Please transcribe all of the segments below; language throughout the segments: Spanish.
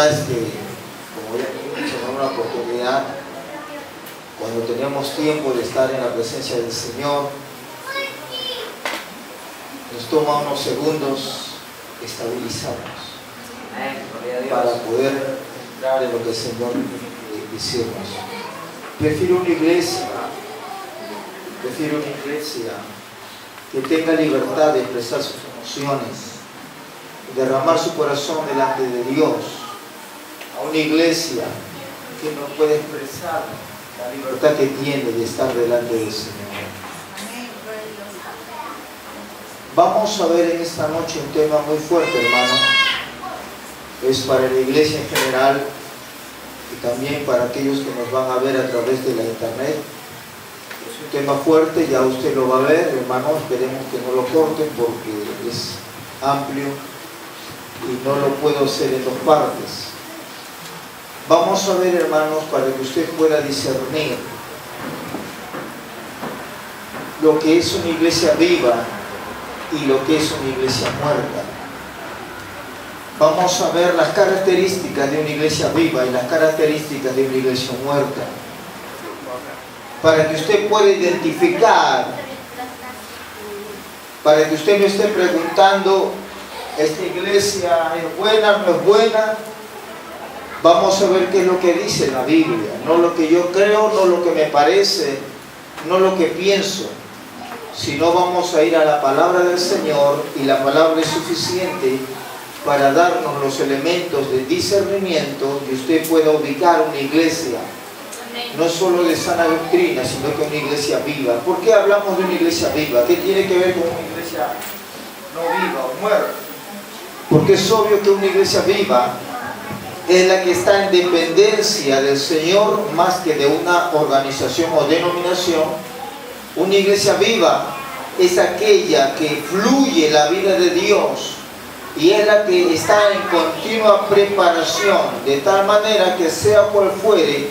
verdad es que, como ya mencioné en una oportunidad, cuando tenemos tiempo de estar en la presencia del Señor, nos toma unos segundos estabilizarnos para poder entrar en lo que el Señor decirnos. Prefiero una iglesia que tenga libertad de expresar sus emociones, derramar su corazón delante de Dios, a una iglesia que no puede expresar la libertad que tiene de estar delante del Señor. Vamos a ver en esta noche un tema muy fuerte, hermano. Es para la iglesia en general y también para aquellos que nos van a ver a través de la internet. Es un tema fuerte, ya usted lo va a ver, hermano. Esperemos que no lo corten porque es amplio y no lo puedo hacer en dos partes. Vamos a ver, hermanos, para que usted pueda discernir lo que es una iglesia viva y lo que es una iglesia muerta. Vamos a ver las características de una iglesia viva y las características de una iglesia muerta, para que usted pueda identificar, para que usted no esté preguntando, ¿esta iglesia es buena, no es buena? Vamos a ver qué es lo que dice la Biblia, no lo que yo creo, no lo que me parece, no lo que pienso, sino vamos a ir a la palabra del Señor, y la palabra es suficiente para darnos los elementos de discernimiento que usted pueda ubicar una iglesia, no solo de sana doctrina, sino que una iglesia viva. ¿Por qué hablamos de una iglesia viva? ¿Qué tiene que ver con una iglesia no viva o muerta? Porque es obvio que una iglesia viva es la que está en dependencia del Señor más que de una organización o denominación. Una iglesia viva es aquella que fluye la vida de Dios y es la que está en continua preparación, de tal manera que sea cual fuere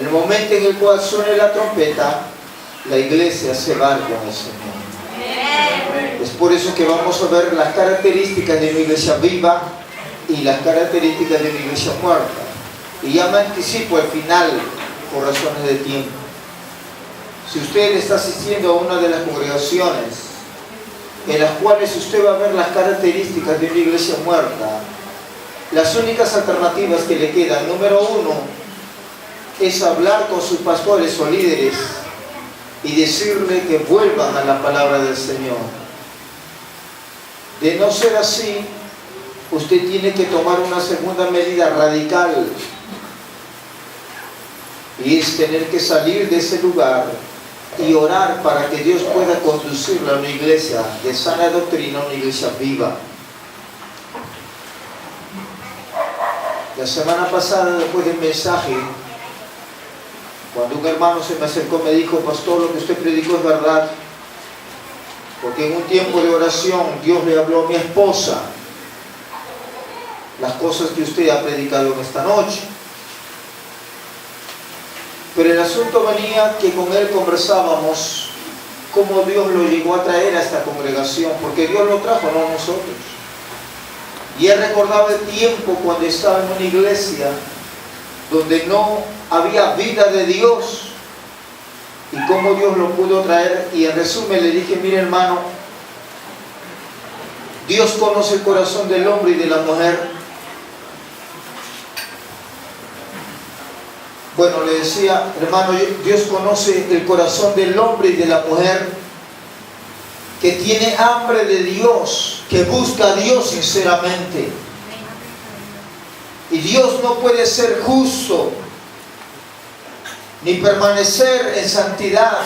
el momento en el cual suene la trompeta, la iglesia se va con el Señor. Es por eso que vamos a ver las características de una iglesia viva y las características de una iglesia muerta. Y ya me anticipo al final por razones de tiempo. Si usted está asistiendo a una de las congregaciones en las cuales usted va a ver las características de una iglesia muerta, las únicas alternativas que le quedan, número uno, es hablar con sus pastores o líderes y decirle que vuelvan a la palabra del Señor. De no ser así, usted tiene que tomar una segunda medida radical, y es tener que salir de ese lugar y orar para que Dios pueda conducirla a una iglesia de sana doctrina, una iglesia viva. La semana pasada, después del mensaje, cuando un hermano se me acercó, me dijo: pastor, lo que usted predicó es verdad, porque en un tiempo de oración Dios le habló a mi esposa las cosas que usted ha predicado en esta noche. Pero el asunto venía que con él conversábamos cómo Dios lo llegó a traer a esta congregación, porque Dios lo trajo, no nosotros. Y él recordaba el tiempo cuando estaba en una iglesia donde no había vida de Dios y cómo Dios lo pudo traer. Y en resumen le dije: mire, hermano, Dios conoce el corazón del hombre y de la mujer. Bueno, le decía, hermano, Dios conoce el corazón del hombre y de la mujer que tiene hambre de Dios, que busca a Dios sinceramente. Y Dios no puede ser justo ni permanecer en santidad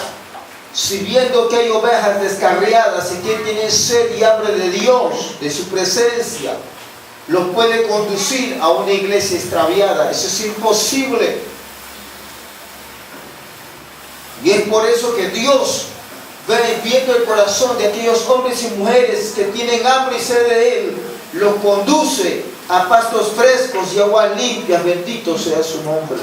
si viendo que hay ovejas descarriadas y que tienen sed y hambre de Dios, de su presencia, los puede conducir a una iglesia extraviada. Eso es imposible. Y es por eso que Dios, viendo el corazón de aquellos hombres y mujeres que tienen hambre y sed de Él, los conduce a pastos frescos y aguas limpias. Bendito sea su nombre.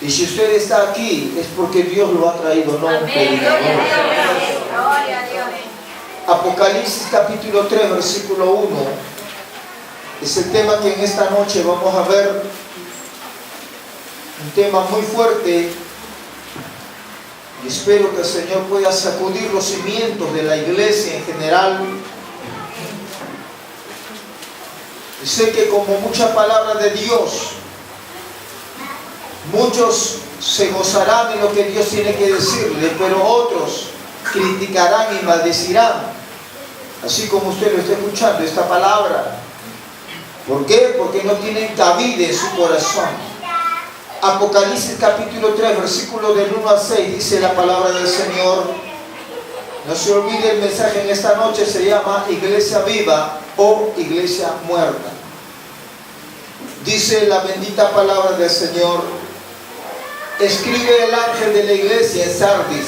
Y si usted está aquí, es porque Dios lo ha traído, no un predicador. Apocalipsis capítulo 3, versículo 1. Es el tema que en esta noche vamos a ver, un tema muy fuerte, y espero que el Señor pueda sacudir los cimientos de la iglesia en general. Y sé que como mucha palabra de Dios, muchos se gozarán en lo que Dios tiene que decirle, pero otros criticarán y maldecirán, así como usted lo está escuchando, esta palabra. ¿Por qué? Porque no tienen cabida en su corazón. Apocalipsis capítulo 3, versículo del 1 al 6, dice la palabra del Señor. No se olvide el mensaje en esta noche, se llama Iglesia Viva o Iglesia Muerta. Dice la bendita palabra del Señor: escribe el ángel de la iglesia en Sardis,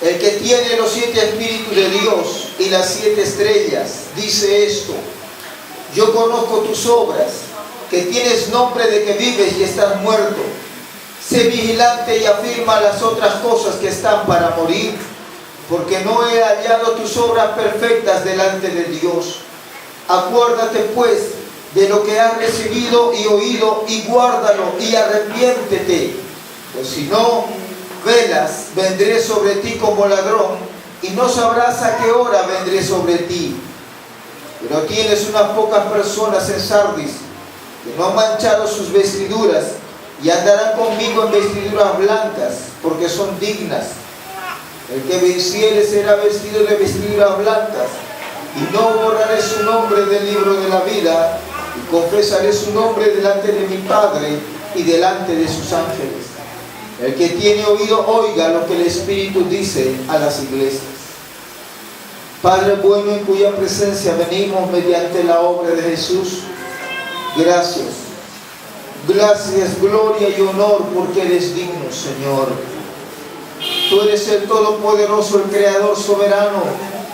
el que tiene los 7 espíritus de Dios y las 7 estrellas, dice esto: yo conozco tus obras, que tienes nombre de que vives y estás muerto. Sé vigilante y afirma las otras cosas que están para morir, porque no he hallado tus obras perfectas delante de Dios. Acuérdate pues de lo que has recibido y oído, y guárdalo y arrepiéntete. Pues si no velas, vendré sobre ti como ladrón, y no sabrás a qué hora vendré sobre ti. Pero tienes unas pocas personas en Sardis que no han manchado sus vestiduras, y andarán conmigo en vestiduras blancas, porque son dignas. El que venciere será vestido de vestiduras blancas, y no borraré su nombre del libro de la vida, y confesaré su nombre delante de mi Padre y delante de sus ángeles. El que tiene oído, oiga lo que el Espíritu dice a las iglesias. Padre bueno, en cuya presencia venimos mediante la obra de Jesús, gracias. Gracias, gloria y honor, porque eres digno, Señor. Tú eres el Todopoderoso, el Creador soberano,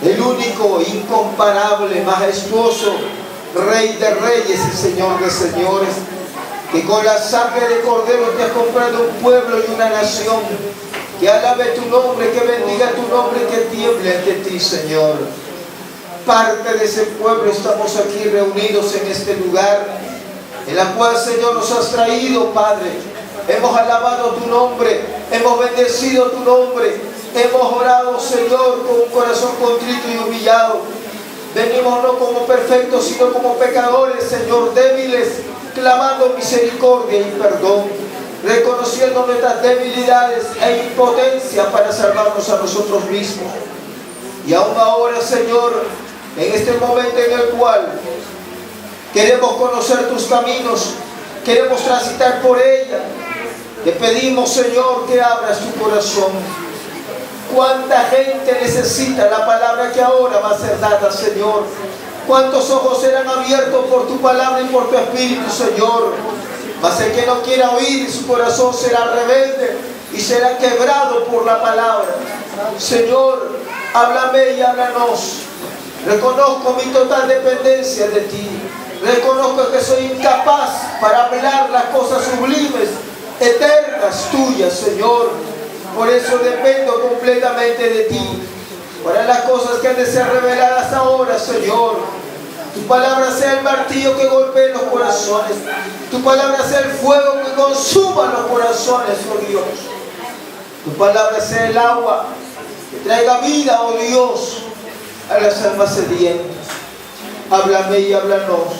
el único, incomparable, majestuoso, Rey de reyes y Señor de señores, que con la sangre de Cordero te has comprado un pueblo y una nación. Que alabe tu nombre, que bendiga tu nombre, que tiemble ante ti, Señor. Parte de ese pueblo estamos aquí reunidos en este lugar, en la cual, Señor, nos has traído, Padre. Hemos alabado tu nombre, hemos bendecido tu nombre, hemos orado, Señor, con un corazón contrito y humillado. Venimos no como perfectos, sino como pecadores, Señor, débiles, clamando misericordia y perdón, reconociendo nuestras debilidades e impotencia para salvarnos a nosotros mismos. Y aún ahora, Señor, en este momento en el cual queremos conocer tus caminos, queremos transitar por ella, te pedimos, Señor, que abras tu corazón. Cuánta gente necesita la palabra que ahora va a ser dada, Señor. Cuántos ojos serán abiertos por tu palabra y por tu Espíritu, Señor. Mas el que no quiera oír, su corazón será rebelde y será quebrado por la palabra. Señor, háblame y háblanos. Reconozco mi total dependencia de ti. Reconozco que soy incapaz para hablar las cosas sublimes, eternas tuyas, Señor. Por eso dependo completamente de ti. Para las cosas que han de ser reveladas ahora, Señor. Tu palabra sea el martillo que golpee los corazones. Tu palabra sea el fuego que consuma los corazones, oh Dios. Tu palabra sea el agua que traiga vida, oh Dios, a las almas sedientas. Háblame y háblanos.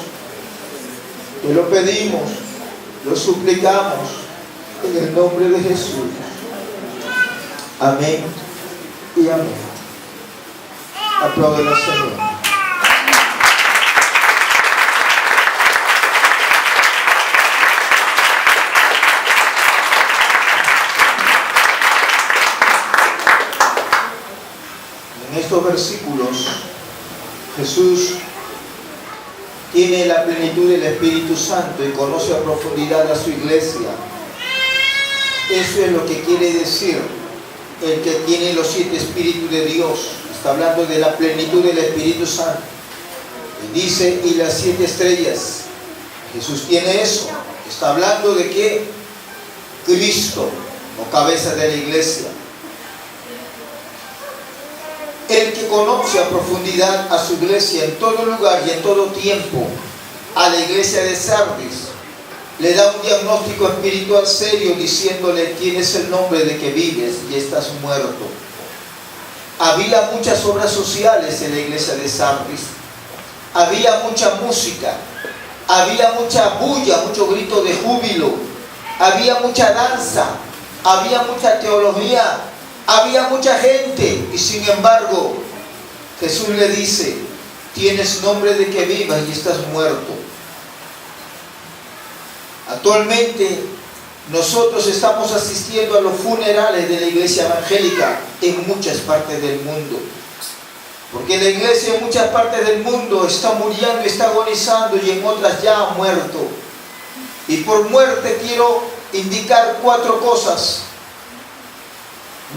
Te lo pedimos, lo suplicamos en el nombre de Jesús. Amén y amén. Aplaudan al Señor. En estos versículos, Jesús tiene la plenitud del Espíritu Santo y conoce a profundidad a su iglesia. Eso es lo que quiere decir el que tiene los 7 espíritus de Dios. Está hablando de la plenitud del Espíritu Santo. Y dice, y las 7 estrellas. Jesús tiene eso. Está hablando de que Cristo, o cabeza de la iglesia. El que conoce a profundidad a su iglesia en todo lugar y en todo tiempo, a la iglesia de Sardis, le da un diagnóstico espiritual serio diciéndole: tienes el nombre de que vives y estás muerto. Había muchas obras sociales en la iglesia de Sardis, había mucha música, había mucha bulla, mucho grito de júbilo, había mucha danza, había mucha teología, había mucha gente, y sin embargo Jesús le dice: tienes nombre de que vivas y estás muerto. Actualmente nosotros estamos asistiendo a los funerales de la iglesia evangélica en muchas partes del mundo, porque la iglesia en muchas partes del mundo está muriendo, está agonizando, y en otras ya ha muerto. Y por muerte quiero indicar 4 cosas.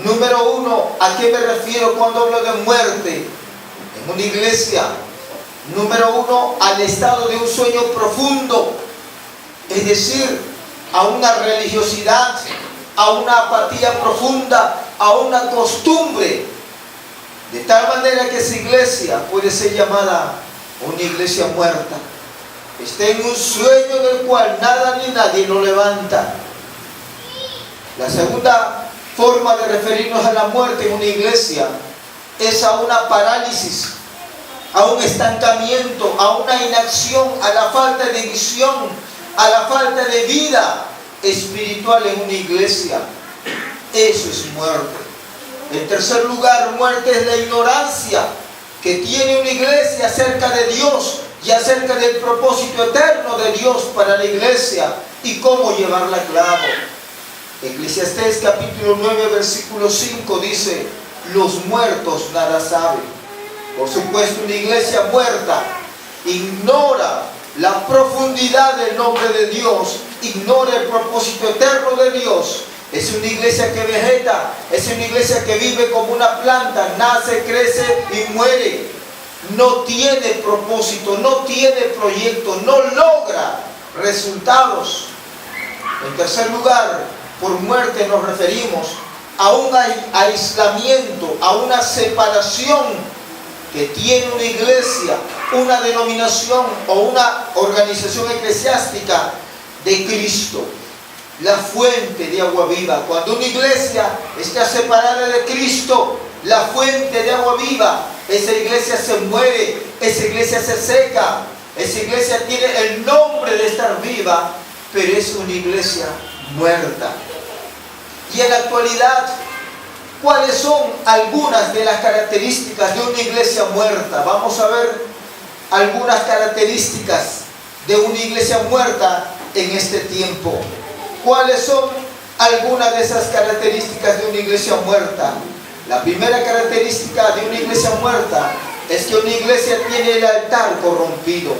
Número 1, ¿a qué me refiero cuando hablo de muerte en una iglesia? Número 1, al estado de un sueño profundo, es decir, a una religiosidad, a una apatía profunda, a una costumbre, de tal manera que esa iglesia puede ser llamada una iglesia muerta. Está en un sueño del cual nada ni nadie lo levanta. La segunda forma de referirnos a la muerte en una iglesia es a una parálisis, a un estancamiento, a una inacción, a la falta de visión, a la falta de vida espiritual en una iglesia. Eso es muerte. En tercer lugar, muerte es la ignorancia que tiene una iglesia acerca de Dios y acerca del propósito eterno de Dios para la iglesia y cómo llevarla a cabo. Eclesiastés capítulo 9 versículo 5 dice: los muertos nada saben. Por supuesto, una iglesia muerta ignora la profundidad del nombre de Dios, ignora el propósito eterno de Dios. Es una iglesia que vegeta, es una iglesia que vive como una planta, nace, crece y muere. No tiene propósito, no tiene proyecto, no logra resultados. En tercer lugar, por muerte nos referimos a un aislamiento, a una separación que tiene una iglesia, una denominación o una organización eclesiástica de Cristo, la fuente de agua viva. Cuando una iglesia está separada de Cristo, la fuente de agua viva, esa iglesia se muere, esa iglesia se seca, esa iglesia tiene el nombre de estar viva, pero es una iglesia muerta. Y en la actualidad, ¿cuáles son algunas de las características de una iglesia muerta? Vamos a ver algunas características de una iglesia muerta en este tiempo. ¿Cuáles son algunas de esas características de una iglesia muerta? La primera característica de una iglesia muerta es que una iglesia tiene el altar corrompido.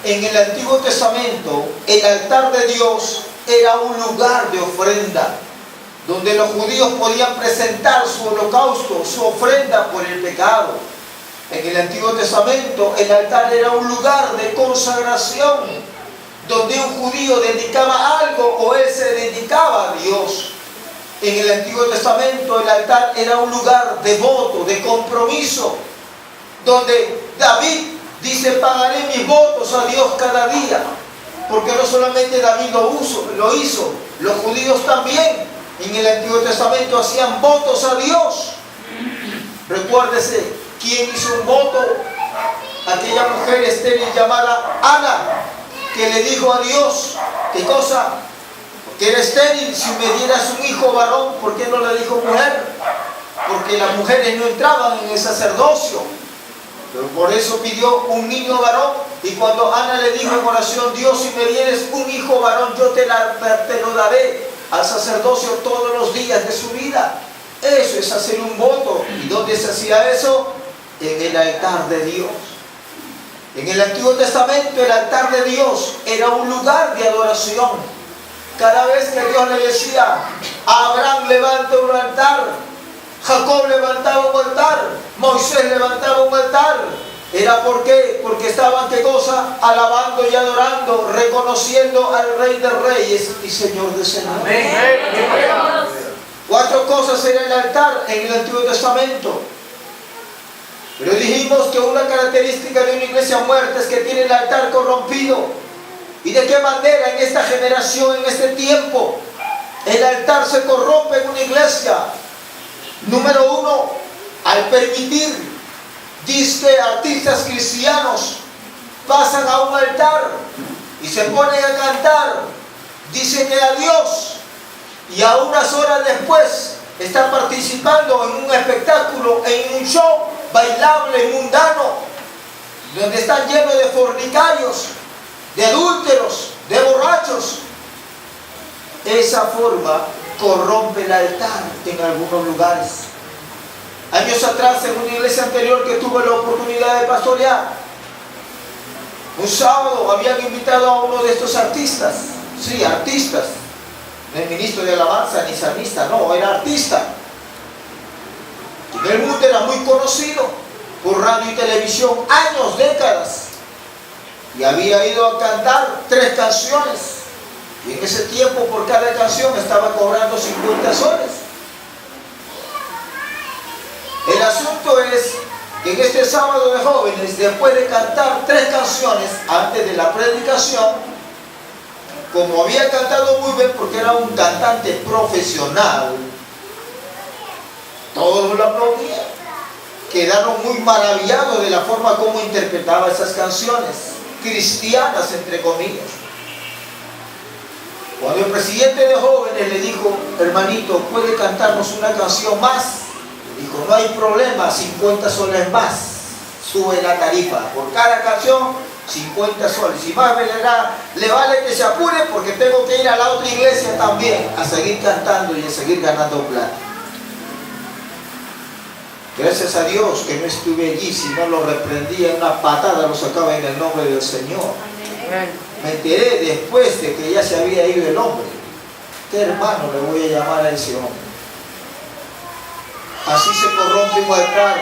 En el Antiguo Testamento, el altar de Dios era un lugar de ofrenda, donde los judíos podían presentar su holocausto, su ofrenda por el pecado. En el Antiguo Testamento, el altar era un lugar de consagración, donde un judío dedicaba algo o él se dedicaba a Dios. En el Antiguo Testamento, el altar era un lugar de voto, de compromiso, donde David dice: pagaré mis votos a Dios cada día. Porque no solamente David lo hizo, los judíos también en el Antiguo Testamento hacían votos a Dios. Recuérdese, ¿quién hizo un voto? Aquella mujer estéril llamada Ana, que le dijo a Dios, ¿qué cosa? Que era estéril, si me dieras un hijo varón. ¿Por qué no le dijo mujer? Porque las mujeres no entraban en el sacerdocio, pero por eso pidió un niño varón. Y cuando Ana le dijo en oración: Dios, si me dieres un hijo varón, yo te lo daré al sacerdocio todos los días de su vida. Eso es hacer un voto. ¿Y dónde se hacía eso? En el altar de Dios. En el Antiguo Testamento, el altar de Dios era un lugar de adoración. Cada vez que Dios le decía a Abraham: levanta un altar, Jacob levantaba un altar, Moisés levantaba un altar. ¿Era por qué? Porque estaban, ¿qué cosa? Alabando y adorando, reconociendo al Rey de Reyes y Señor de Señores. Amén. 4 cosas en el altar en el Antiguo Testamento. Pero dijimos que una característica de una iglesia muerta es que tiene el altar corrompido. ¿Y de qué manera en esta generación, en este tiempo, el altar se corrompe en una iglesia? Número uno, al permitir, dice, artistas cristianos pasan a un altar y se ponen a cantar, dicen que a Dios, y a unas horas después están participando en un espectáculo, en un show bailable, mundano, donde están llenos de fornicarios, de adúlteros, de borrachos. Esa forma corrompe el altar en algunos lugares. Años atrás, en una iglesia anterior que tuve la oportunidad de pastorear, un sábado habían invitado a uno de estos artistas, sí, artistas, no es ministro de alabanza ni salmista, no, era artista. En el mundo era muy conocido por radio y televisión, años, décadas, y había ido a cantar 3 canciones, y en ese tiempo por cada canción estaba cobrando 50 soles. El asunto es que en este sábado de jóvenes, después de cantar 3 canciones antes de la predicación, como había cantado muy bien porque era un cantante profesional, todos lo aplaudían. Quedaron muy maravillados de la forma como interpretaba esas canciones, cristianas entre comillas. Cuando el presidente de jóvenes le dijo, hermanito, ¿puede cantarnos una canción más? Dijo, no hay problema, 50 soles más, sube la tarifa, por cada canción 50 soles, y más le vale que se apure porque tengo que ir a la otra iglesia también a seguir cantando y a seguir ganando plata. Gracias a Dios que no estuve allí, si no lo reprendía, una patada lo sacaba en el nombre del Señor. Me enteré después de que ya se había ido el hombre. ¿Qué hermano le voy a llamar a ese hombre? Así se corrompe un altar.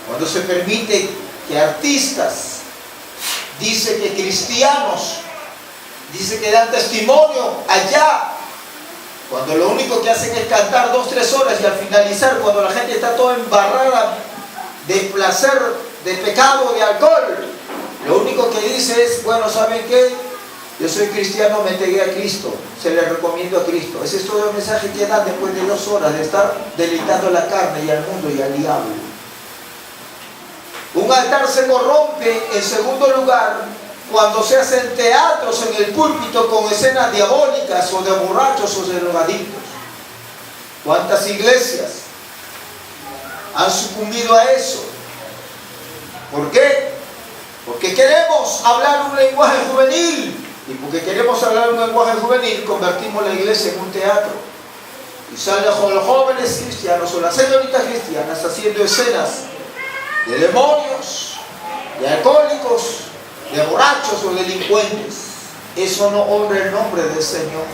Cuando se permite que artistas, dice que cristianos, dice que dan testimonio allá, cuando lo único que hacen es cantar 2 o 3 horas y al finalizar, cuando la gente está toda embarrada de placer, de pecado, de alcohol, lo único que dice es, bueno, ¿saben qué? Yo soy cristiano, me entregué a Cristo, se le recomiendo a Cristo. Ese es todo el mensaje que dan después de 2 horas de estar deleitando la carne y al mundo y al diablo. Un altar se corrompe, en segundo lugar, cuando se hacen teatros en el púlpito con escenas diabólicas o de borrachos o de drogadictos. ¿Cuántas iglesias han sucumbido a eso? ¿Por qué? Porque queremos hablar un lenguaje juvenil, y porque queremos hablar un lenguaje juvenil convertimos la iglesia en un teatro y salen los jóvenes cristianos o las señoritas cristianas haciendo escenas de demonios, de alcohólicos, de borrachos o delincuentes. Eso no honra el nombre del Señor.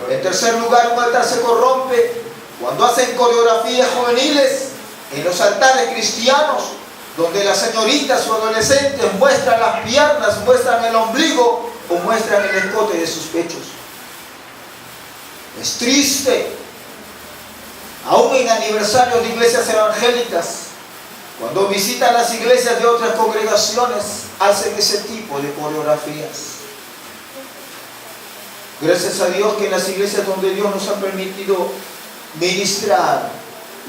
En tercer lugar, un altar se corrompe cuando hacen coreografías juveniles en los altares cristianos, donde las señoritas o adolescentes muestran las piernas, muestran el ombligo o muestran el escote de sus pechos. Es triste, aún en aniversarios de iglesias evangélicas, cuando visitan las iglesias de otras congregaciones, hacen ese tipo de coreografías. Gracias a Dios que en las iglesias donde Dios nos ha permitido ministrar,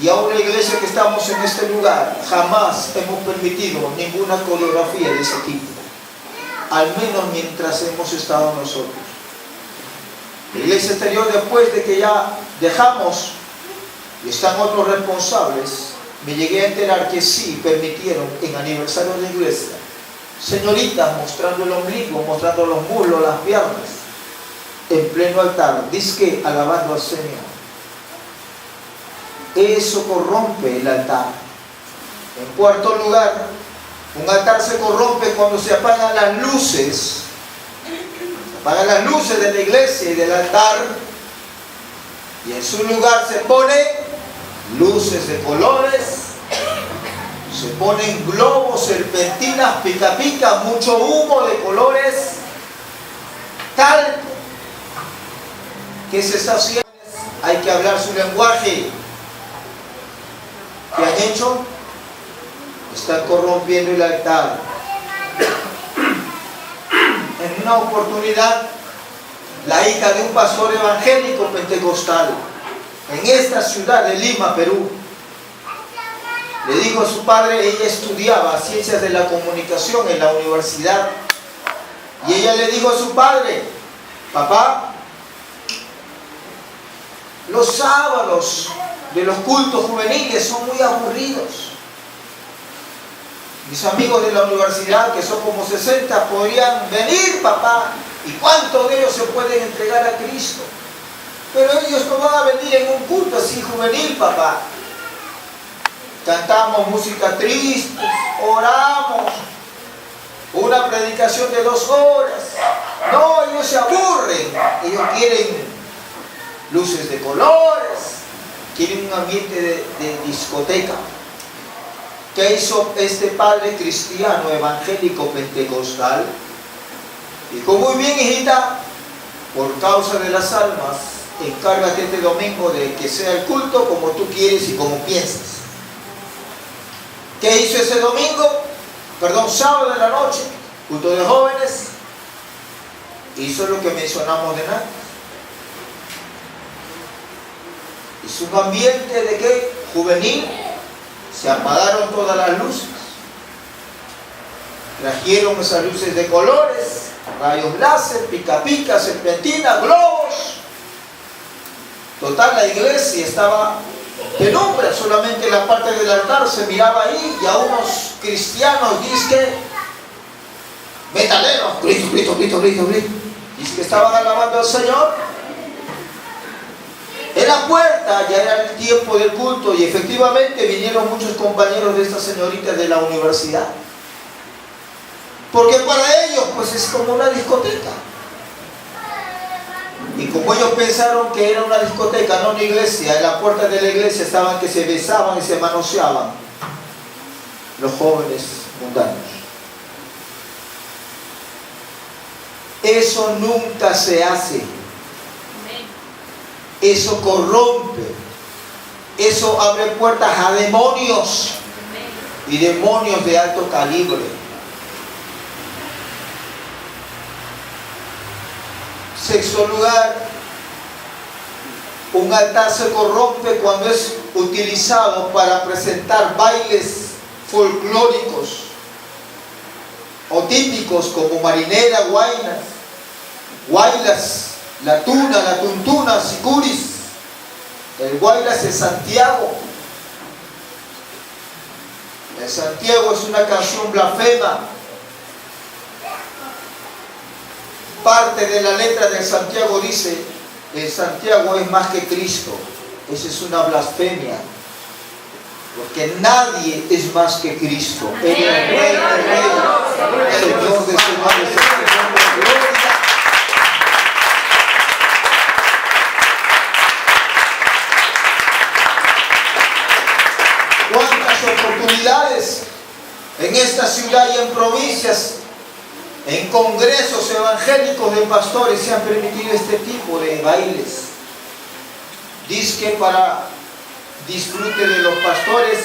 y aún la iglesia que estamos en este lugar, jamás hemos permitido ninguna coreografía de ese tipo, al menos mientras hemos estado nosotros. La iglesia exterior, después de que ya dejamos y están otros responsables, me llegué a enterar que sí permitieron en aniversario de la iglesia señoritas mostrando el ombligo, mostrando los muslos, las piernas en pleno altar, dizque alabando al Señor. Eso corrompe el altar. En cuarto lugar, un altar se corrompe cuando se apagan las luces. Se apagan las luces de la iglesia y del altar, y en su lugar se pone luces de colores, se ponen globos, serpentinas, pica pica, mucho humo de colores, tal que se está haciendo. Hay que hablar su lenguaje. ¿Qué han hecho? Están corrompiendo el altar. En una oportunidad, la hija de un pastor evangélico pentecostal en esta ciudad de Lima, Perú, le dijo a su padre, ella estudiaba ciencias de la comunicación en la universidad, y ella le dijo a su padre, papá, los sábados de los cultos juveniles son muy aburridos. Mis amigos de la universidad, que son como 60, podrían venir, papá, y cuántos de ellos se pueden entregar a Cristo. Pero ellos no van a venir en un culto así juvenil, papá. Cantamos música triste, oramos, una predicación de 2 horas. No, ellos se aburren, ellos quieren luces de colores, quieren un ambiente de discoteca. ¿Qué hizo este padre cristiano evangélico pentecostal? Dijo, muy bien, hijita, por causa de las almas, encárgate este domingo de que sea el culto como tú quieres y como piensas. ¿Qué hizo ese domingo? Sábado de la noche, culto de jóvenes. Hizo lo que mencionamos de antes. Hizo un ambiente de ¿qué? Juvenil. Se apagaron todas las luces. Trajeron esas luces de colores, rayos láser, pica pica, serpentina, globos. Total, la iglesia estaba penumbra, solamente la parte del altar se miraba ahí, y a unos cristianos, dizque metaleros, Cristo, dizque estaban alabando al Señor. En la puerta ya era el tiempo del culto, y efectivamente vinieron muchos compañeros de estas señoritas de la universidad, porque para ellos pues es como una discoteca. Y como ellos pensaron que era una discoteca, no una iglesia, en la puerta de la iglesia estaban que se besaban y se manoseaban los jóvenes mundanos. Eso nunca se hace. Eso corrompe. Eso abre puertas a demonios, y demonios de alto calibre. Sexto lugar, un altar se corrompe cuando es utilizado para presentar bailes folclóricos o típicos como marinera, guaylas, la tuna, la tuntuna, sicuris. El guaylas es Santiago. El Santiago es una canción blasfema. Parte de la letra del Santiago dice, el Santiago es más que Cristo. Esa es una blasfemia, porque nadie es más que Cristo. Él es el Rey de Reyes, Señor de señores, Señor de gloria. ¿Cuántas oportunidades en esta ciudad y en provincias, en congresos evangélicos de pastores, se han permitido este tipo de bailes? Dice que para disfrute de los pastores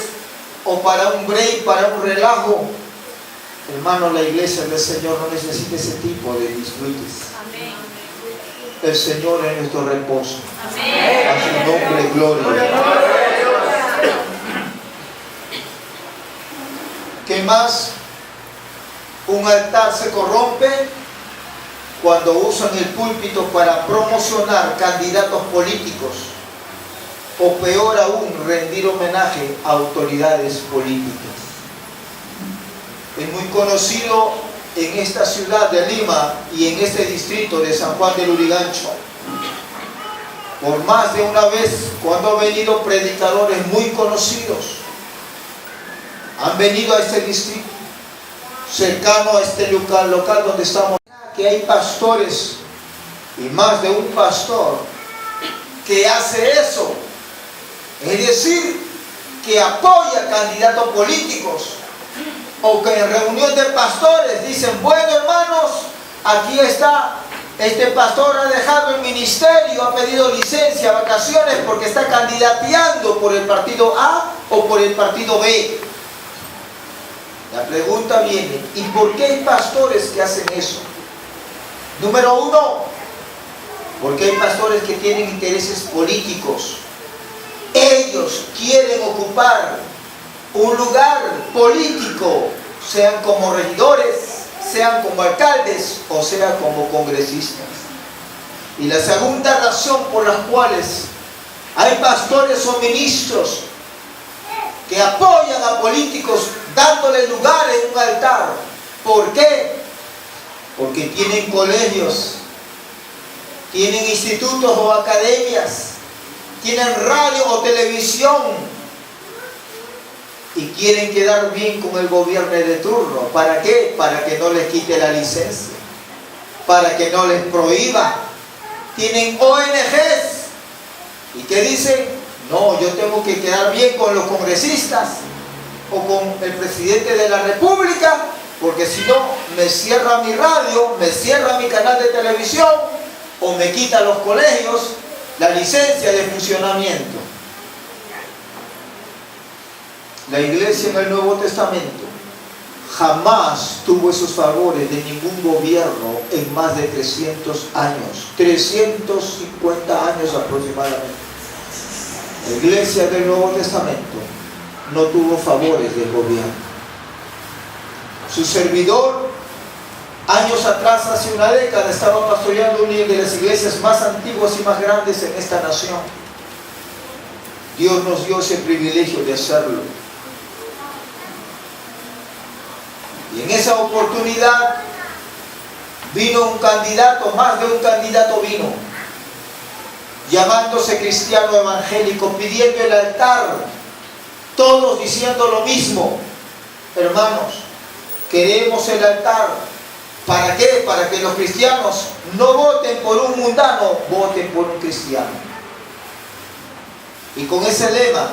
o para un break, para un relajo. Hermano, la iglesia del Señor no necesita ese tipo de disfrutes. Amén. El Señor es nuestro reposo. Amén. A su nombre, gloria. ¿Qué más? Un altar se corrompe cuando usan el púlpito para promocionar candidatos políticos, o peor aún, rendir homenaje a autoridades políticas. Es muy conocido en esta ciudad de Lima y en este distrito de San Juan de Lurigancho. Por más de una vez, cuando han venido predicadores muy conocidos, han venido a este distrito, cercano a este local donde estamos, que hay pastores, y más de un pastor, que hace eso. Es decir, que apoya candidatos políticos, o que en reunión de pastores dicen, bueno, hermanos, aquí está Este pastor ha dejado el ministerio, ha pedido licencia, vacaciones, porque está candidateando por el partido A o por el partido B. La pregunta viene, ¿y por qué hay pastores que hacen eso? Número uno, porque hay pastores que tienen intereses políticos. Ellos quieren ocupar un lugar político, sean como regidores, sean como alcaldes o sean como congresistas. Y la segunda razón por las cuales hay pastores o ministros que apoyan a políticos dándole lugar en un altar. ¿Por qué? Porque tienen colegios, tienen institutos o academias, tienen radio o televisión y quieren quedar bien con el gobierno de turno. ¿Para qué? Para que no les quite la licencia, para que no les prohíba. Tienen ONGs y que dicen, no, yo tengo que quedar bien con los congresistas o con el presidente de la República, porque si no me cierra mi radio, me cierra mi canal de televisión o me quita los colegios la licencia de funcionamiento. La iglesia en el Nuevo Testamento jamás tuvo esos favores de ningún gobierno en más de 300 años, 350 años aproximadamente. La iglesia del Nuevo Testamento no tuvo favores del gobierno. Su servidor, años atrás, hace una década, estaba pastoreando una de las iglesias más antiguas y más grandes en esta nación. Dios nos dio ese privilegio de hacerlo. Y en esa oportunidad vino un candidato, más de un candidato vino, llamándose cristiano evangélico, pidiendo el altar, todos diciendo lo mismo. Hermanos, queremos el altar. ¿Para qué? Para que los cristianos no voten por un mundano, voten por un cristiano. Y con ese lema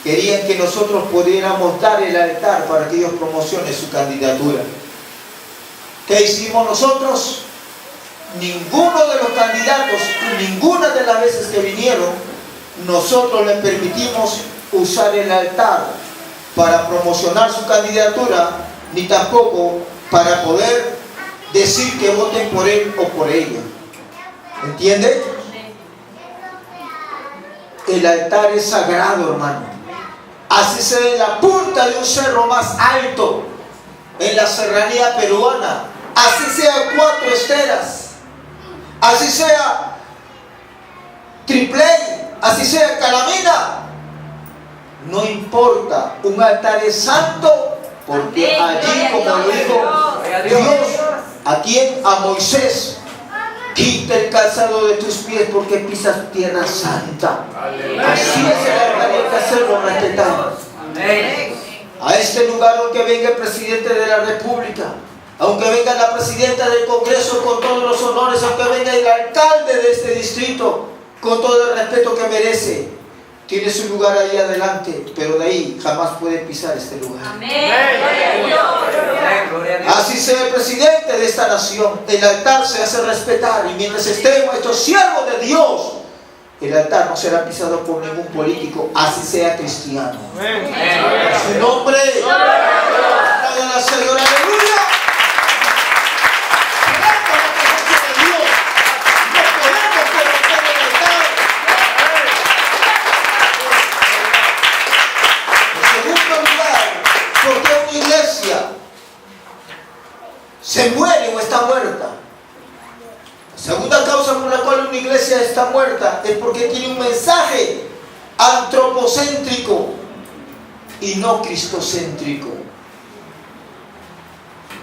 querían que nosotros pudiéramos dar el altar para que ellos promocionen su candidatura. ¿Qué hicimos nosotros? Ninguno de los candidatos, ninguna de las veces que vinieron, nosotros les permitimos usar el altar para promocionar su candidatura, ni tampoco para poder decir que voten por él o por ella. ¿Entiende? El altar es sagrado, hermano. Así sea en la punta de un cerro más alto, en la serranía peruana, así sea 4 esteras, así sea Tripley, así sea Calamina, no importa, un altar es santo, porque allí, como lo dijo Dios, ¿a quién? A Moisés: quita el calzado de tus pies porque pisas tierra santa. Así es el altar, hay que hacerlo respetado. A este lugar, aunque venga el presidente de la República, aunque venga la presidenta del Congreso con todos los honores, aunque venga el alcalde de este distrito con todo el respeto que merece, tiene su lugar ahí adelante, pero de ahí jamás puede pisar este lugar. Así sea el presidente de esta nación, el altar se hace respetar, y mientras estemos estos siervos de Dios, el altar no será pisado por ningún político, así sea cristiano. A su nombre, aplaudan al Señor, aleluya. Se muere o está muerta. La segunda causa por la cual una iglesia está muerta es porque tiene un mensaje antropocéntrico y no cristocéntrico.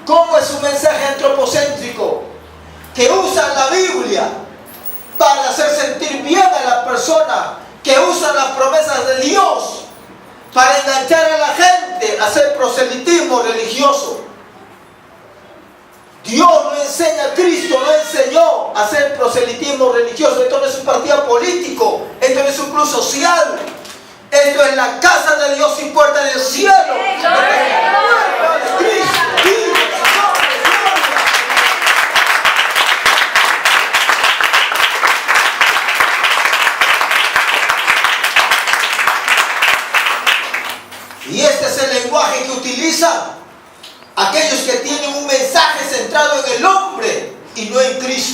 ¿Cómo es un mensaje antropocéntrico? Que usan la Biblia para hacer sentir bien a la persona, que usan las promesas de Dios para enganchar a la gente a hacer proselitismo religioso. Dios no enseña, Cristo no enseñó a hacer proselitismo religioso. Esto no es un partido político, esto no es un club social, esto es la casa de Dios sin puerta del cielo.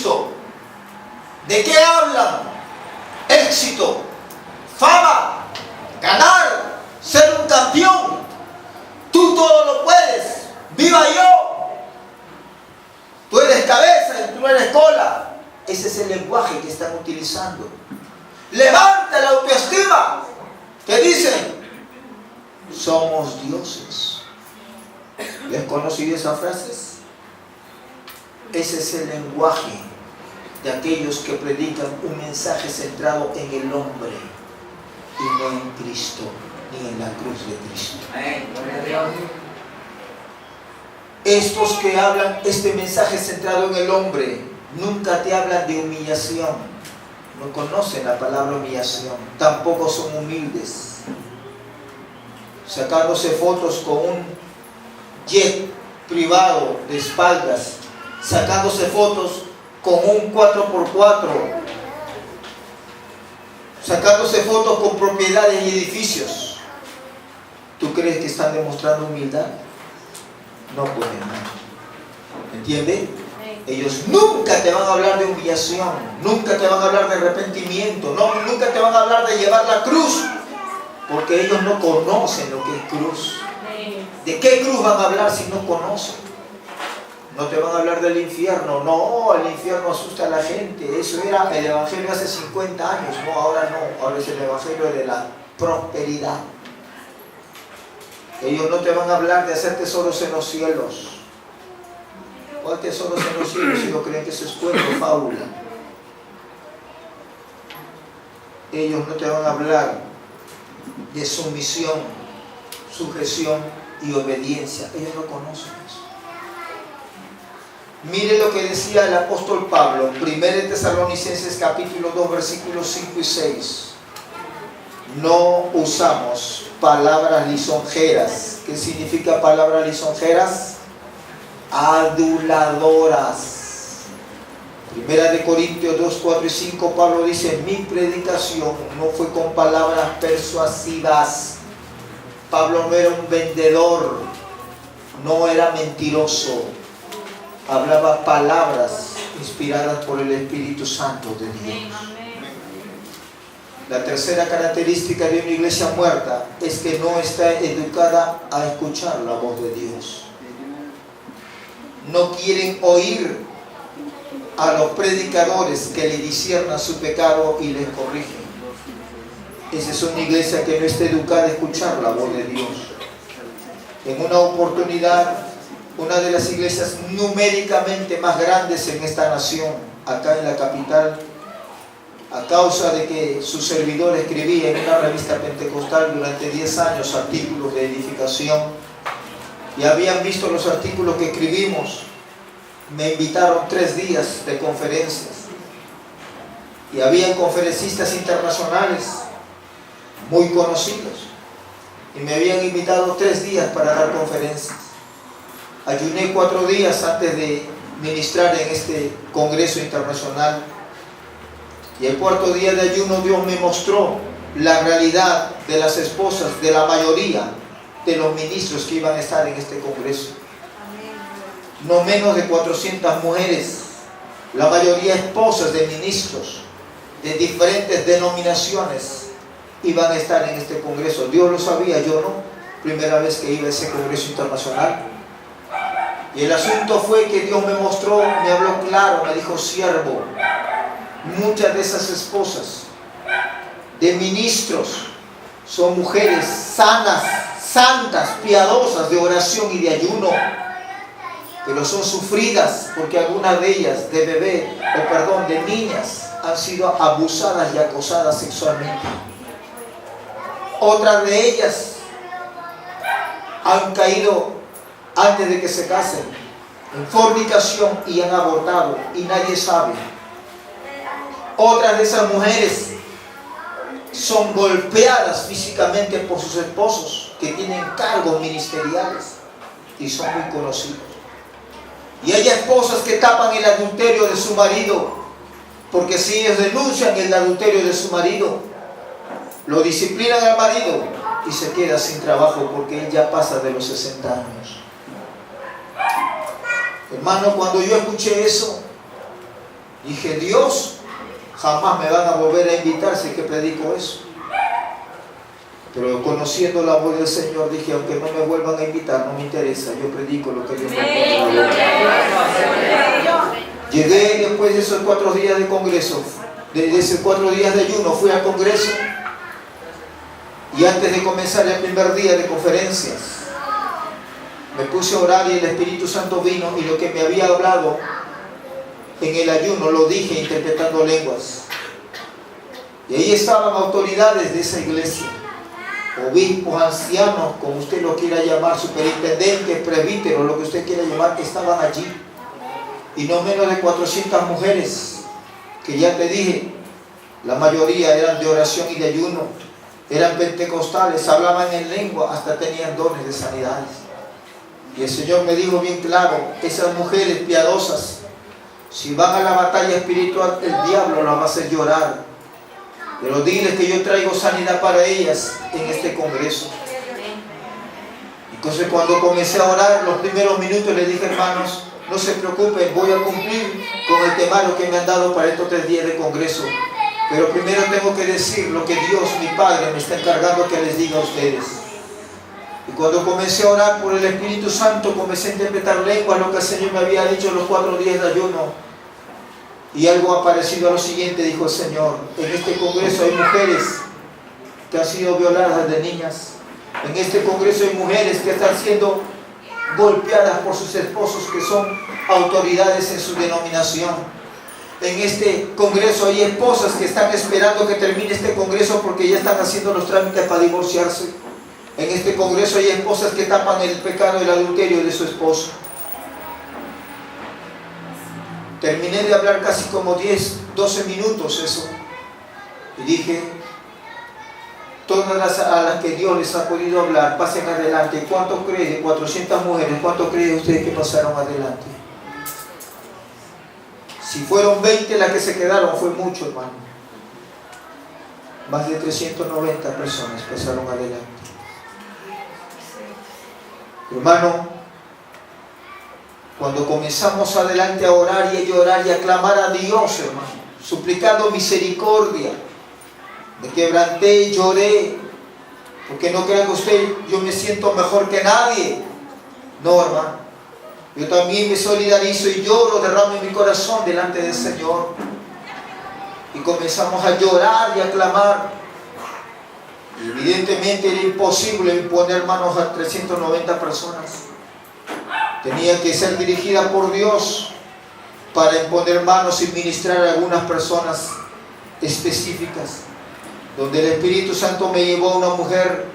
Cristo. ¿De qué hablan? Éxito, fama, ganar, ser un campeón. Tú todo lo puedes. ¡Viva yo! Tú eres cabeza y tú eres cola. Ese es el lenguaje que están utilizando. Levanta la autoestima. ¿Qué dicen? Somos dioses. ¿Les conocido esas frases? Ese es el lenguaje de aquellos que predican un mensaje centrado en el hombre y no en Cristo, ni en la cruz de Cristo. Estos que hablan este mensaje centrado en el hombre nunca te hablan de humillación. No conocen la palabra humillación. Tampoco son humildes. Sacándose fotos con un jet privado de espaldas, sacándose fotos con un 4x4, sacándose fotos con propiedades y edificios. ¿Tú crees que están demostrando humildad? No pueden. ¿Entiendes? Ellos nunca te van a hablar de humillación, nunca te van a hablar de arrepentimiento, nunca te van a hablar de llevar la cruz, porque ellos no conocen lo que es cruz. ¿De qué cruz van a hablar si no conocen? No te van a hablar del infierno. No, el infierno asusta a la gente. Eso era el evangelio hace 50 años. No, ahora no. Ahora es el evangelio de la prosperidad. Ellos no te van a hablar de hacer tesoros en los cielos. ¿Cuál tesoros en los cielos? Si no creen que eso es cuento, fábula. Ellos no te van a hablar de sumisión, sujeción y obediencia. Ellos no conocen eso. Mire lo que decía el apóstol Pablo, 1 Tesalonicenses capítulo 2, versículos 5 y 6. No usamos palabras lisonjeras. ¿Qué significa palabras lisonjeras? Aduladoras. 1 Corintios 2, 4 y 5, Pablo dice: mi predicación no fue con palabras persuasivas. Pablo no era un vendedor, no era mentiroso. Hablaba palabras inspiradas por el Espíritu Santo de Dios. La tercera característica de una iglesia muerta es que no está educada a escuchar la voz de Dios. No quieren oír a los predicadores que le disciernan su pecado y les corrigen. Esa es una iglesia que no está educada a escuchar la voz de Dios. En una oportunidad, una de las iglesias numéricamente más grandes en esta nación, acá en la capital, a causa de que su servidor escribía en una revista pentecostal durante 10 años artículos de edificación, y habían visto los artículos que escribimos, me invitaron 3 días de conferencias, y habían conferencistas internacionales muy conocidos, y me habían invitado 3 días para dar conferencias. Ayuné 4 días antes de ministrar en este congreso internacional, y el 4.º día de ayuno Dios me mostró la realidad de las esposas de la mayoría de los ministros que iban a estar en este congreso. No menos de 400 mujeres, la mayoría esposas de ministros de diferentes denominaciones, iban a estar en este congreso. Dios lo sabía, yo no. Primera vez que iba a ese congreso internacional. Y el asunto fue que Dios me mostró, me habló claro, me dijo: siervo, muchas de esas esposas de ministros son mujeres sanas, santas, piadosas, de oración y de ayuno, pero son sufridas porque algunas de ellas, de niñas, han sido abusadas y acosadas sexualmente. Otras de ellas han caído antes de que se casen en fornicación y han abortado y nadie sabe. Otras de esas mujeres son golpeadas físicamente por sus esposos que tienen cargos ministeriales y son muy conocidos. Y hay esposas que tapan el adulterio de su marido, porque si ellos denuncian el adulterio de su marido, lo disciplinan al marido y se queda sin trabajo porque él ya pasa de los 60 años. Hermano, cuando yo escuché eso, Dije, Dios, jamás me van a volver a invitar si es que predico eso. Pero conociendo la voz del Señor, dije, aunque no me vuelvan a invitar, no me interesa, yo predico lo que Dios me ha pedido. Llegué después de esos 4 días de congreso, de esos 4 días de ayuno, fui al congreso, y antes de comenzar el primer día de conferencias, me puse a orar y el Espíritu Santo vino, y lo que me había hablado en el ayuno lo dije interpretando lenguas. Y ahí estaban autoridades de esa iglesia, obispos, ancianos, como usted lo quiera llamar, superintendentes, presbíteros, lo que usted quiera llamar, que estaban allí. Y no menos de 400 mujeres, que ya te dije, la mayoría eran de oración y de ayuno, eran pentecostales, hablaban en lengua, hasta tenían dones de sanidades. Y el Señor me dijo bien claro, esas mujeres piadosas, si van a la batalla espiritual, el diablo las va a hacer llorar. Pero diles que yo traigo sanidad para ellas en este congreso. Entonces cuando comencé a orar, los primeros minutos les dije, hermanos, no se preocupen, voy a cumplir con el temario que me han dado para estos 3 días de congreso. Pero primero tengo que decir lo que Dios, mi Padre, me está encargando que les diga a ustedes. Y cuando comencé a orar por el Espíritu Santo, comencé a interpretar lenguas, lo que el Señor me había dicho en los 4 días de ayuno. Y algo ha parecido a lo siguiente, dijo el Señor. En este congreso hay mujeres que han sido violadas de niñas. En este congreso hay mujeres que están siendo golpeadas por sus esposos, que son autoridades en su denominación. En este congreso hay esposas que están esperando que termine este congreso porque ya están haciendo los trámites para divorciarse. En este congreso hay esposas que tapan el pecado del adulterio de su esposo. Terminé de hablar casi como 10, 12 minutos eso. Y dije, todas a las que Dios les ha podido hablar, pasen adelante. ¿Cuánto creen de 400 mujeres? ¿Cuánto creen ustedes que pasaron adelante? Si fueron 20 las que se quedaron, fue mucho, hermano. Más de 390 personas pasaron adelante. Hermano, cuando comenzamos adelante a orar y a llorar y a clamar a Dios, hermano, suplicando misericordia, me quebranté y lloré, porque no crean usted, yo me siento mejor que nadie. No, hermano, yo también me solidarizo y lloro, derramo en mi corazón delante del Señor. Y comenzamos a llorar y a clamar. Y evidentemente era imposible imponer manos a 390 personas. Tenía que ser dirigida por Dios para imponer manos y ministrar a algunas personas específicas. Donde el Espíritu Santo me llevó a una mujer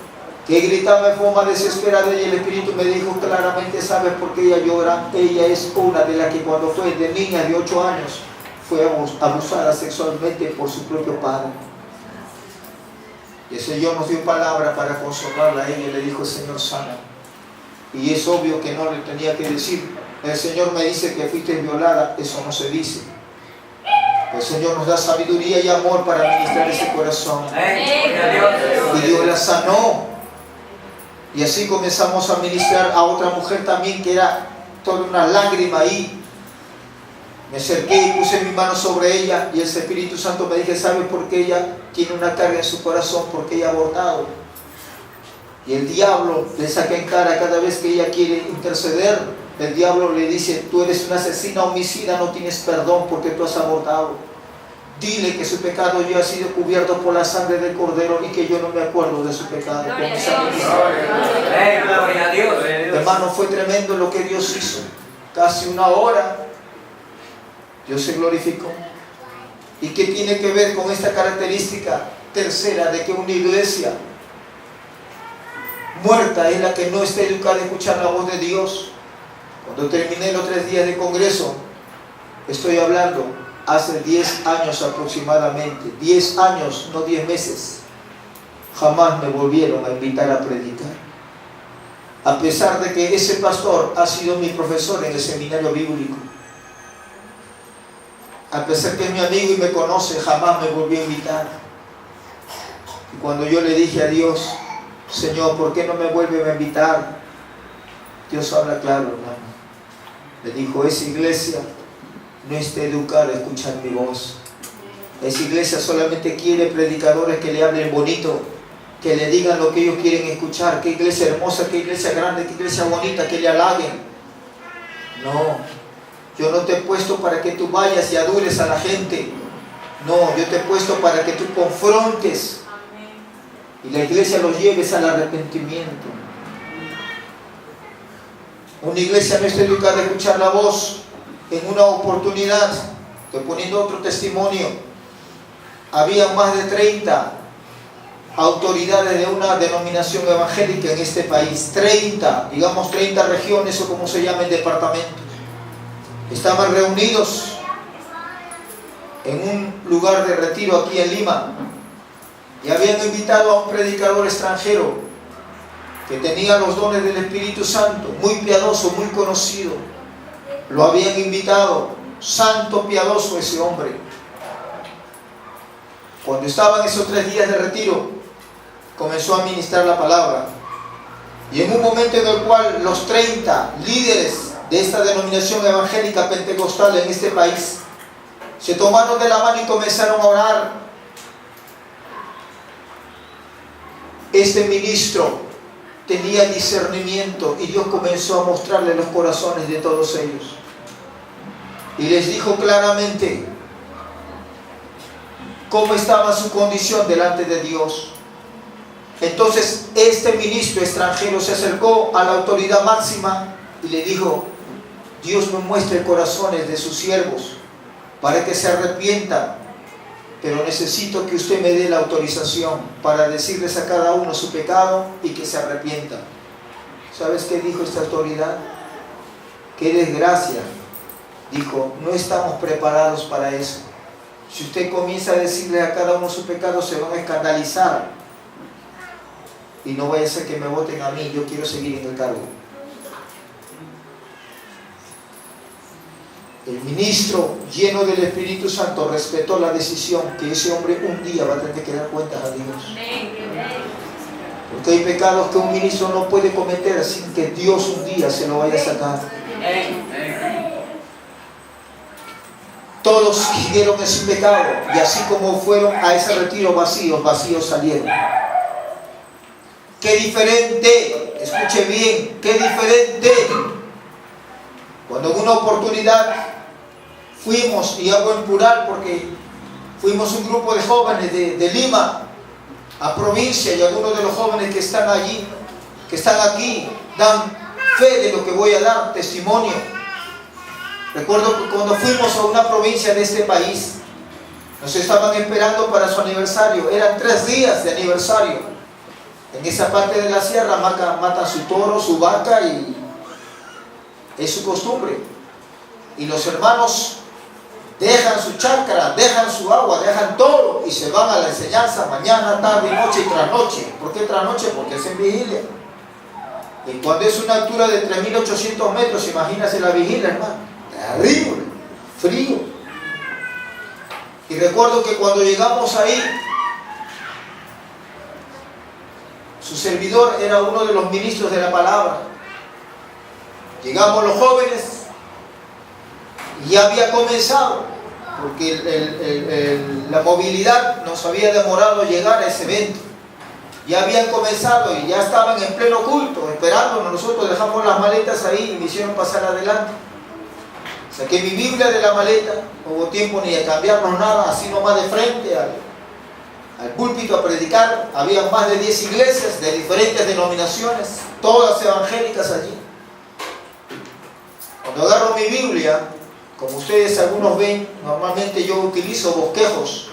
que gritaba en forma desesperada y el Espíritu me dijo claramente, ¿sabes por qué ella llora? Ella es una de las que cuando fue de niña de 8 años fue abusada sexualmente por su propio padre. Y el Señor nos dio palabra para consolarla a ella y le dijo, Señor, sana. Y es obvio que no le tenía que decir. El Señor me dice que fuiste violada, eso no se dice. El Señor nos da sabiduría y amor para ministrar ese corazón. Y Dios la sanó. Y así comenzamos a ministrar a otra mujer también que era toda una lágrima ahí. Me acerqué y puse mi mano sobre ella y el Espíritu Santo me dijo, ¿sabe por qué ella tiene una carga en su corazón? Porque ella ha abortado. Y el diablo le saca en cara cada vez que ella quiere interceder. El diablo le dice, tú eres una asesina homicida, no tienes perdón porque tú has abortado. Dile que su pecado ya ha sido cubierto por la sangre del Cordero y que yo no me acuerdo de su pecado. Hermano, fue tremendo lo que Dios hizo. Casi 1 hora Dios se glorificó. ¿Y qué tiene que ver con esta característica tercera de que una iglesia muerta es la que no está educada a escuchar la voz de Dios? Cuando terminé los 3 días de congreso, estoy hablando hace 10 años aproximadamente, 10 años, no 10 meses, jamás me volvieron a invitar a predicar. A pesar de que ese pastor ha sido mi profesor en el seminario bíblico, a pesar que es mi amigo y me conoce, jamás me volvió a invitar. Y cuando yo le dije a Dios, Señor, ¿por qué no me vuelve a invitar? Dios habla claro, hermano. Le dijo, esa iglesia no está educado a escuchar mi voz. Esa iglesia solamente quiere predicadores que le hablen bonito, que le digan lo que ellos quieren escuchar. Qué iglesia hermosa, qué iglesia grande, qué iglesia bonita, que le halaguen. No, yo no te he puesto para que tú vayas y adures a la gente. No, yo te he puesto para que tú confrontes y la iglesia los lleves al arrepentimiento. Una iglesia no está educada a escuchar la voz. En una oportunidad, estoy poniendo otro testimonio, había más de 30 autoridades de una denominación evangélica en este país. 30, digamos 30 regiones o como se llamen departamentos. Estaban reunidos en un lugar de retiro aquí en Lima y habían invitado a un predicador extranjero que tenía los dones del Espíritu Santo, muy piadoso, muy conocido. Lo habían invitado, santo, piadoso ese hombre. Cuando estaban esos 3 días de retiro, comenzó a ministrar la palabra. Y en un momento en el cual los 30 líderes de esta denominación evangélica pentecostal en este país se tomaron de la mano y comenzaron a orar. Este ministro tenía discernimiento y Dios comenzó a mostrarle los corazones de todos ellos. Y les dijo claramente cómo estaba su condición delante de Dios. Entonces este ministro extranjero se acercó a la autoridad máxima y le dijo: Dios me muestra corazones de sus siervos para que se arrepientan, pero necesito que usted me dé la autorización para decirles a cada uno su pecado y que se arrepientan. ¿Sabes qué dijo esta autoridad? ¡Qué desgracia! Dijo: no estamos preparados para eso. Si usted comienza a decirle a cada uno su pecado, se van a escandalizar y no vaya a ser que me voten a mí. Yo quiero seguir en el cargo. El ministro, lleno del Espíritu Santo, respetó la decisión que ese hombre un día va a tener que dar cuentas a Dios. Porque hay pecados que un ministro no puede cometer sin que Dios un día se lo vaya a sacar. Todos siguieron en su pecado, y así como fueron a ese retiro vacíos, vacíos salieron. ¡Qué diferente! Escuche bien, ¡qué diferente! Cuando en una oportunidad fuimos, y hago en plural porque fuimos un grupo de jóvenes de Lima a provincia, y algunos de los jóvenes que están allí, que están aquí, dan fe de lo que voy a dar, testimonio. Recuerdo que cuando fuimos a una provincia de este país, nos estaban esperando para su aniversario. Eran 3 días de aniversario. En esa parte de la sierra matan su toro, su vaca, y es su costumbre. Y los hermanos dejan su chacra, dejan su agua, dejan todo y se van a la enseñanza mañana, tarde, noche y trasnoche. ¿Por qué trasnoche? Porque es en vigilia. Y cuando es una altura de 3.800 metros, imagínate la vigilia, hermano. Terrible, frío. Y recuerdo que cuando llegamos ahí, su servidor era uno de los ministros de la palabra. Llegamos los jóvenes y ya había comenzado, porque la movilidad nos había demorado llegar a ese evento. Ya habían comenzado y ya estaban en pleno culto, esperándonos. Nosotros dejamos las maletas ahí y me hicieron pasar adelante. Saqué mi Biblia de la maleta, no hubo tiempo ni de cambiarnos nada, así nomás de frente al púlpito a predicar. Había más de 10 iglesias de diferentes denominaciones, todas evangélicas allí. Cuando agarro mi Biblia, como ustedes algunos ven, normalmente yo utilizo bosquejos,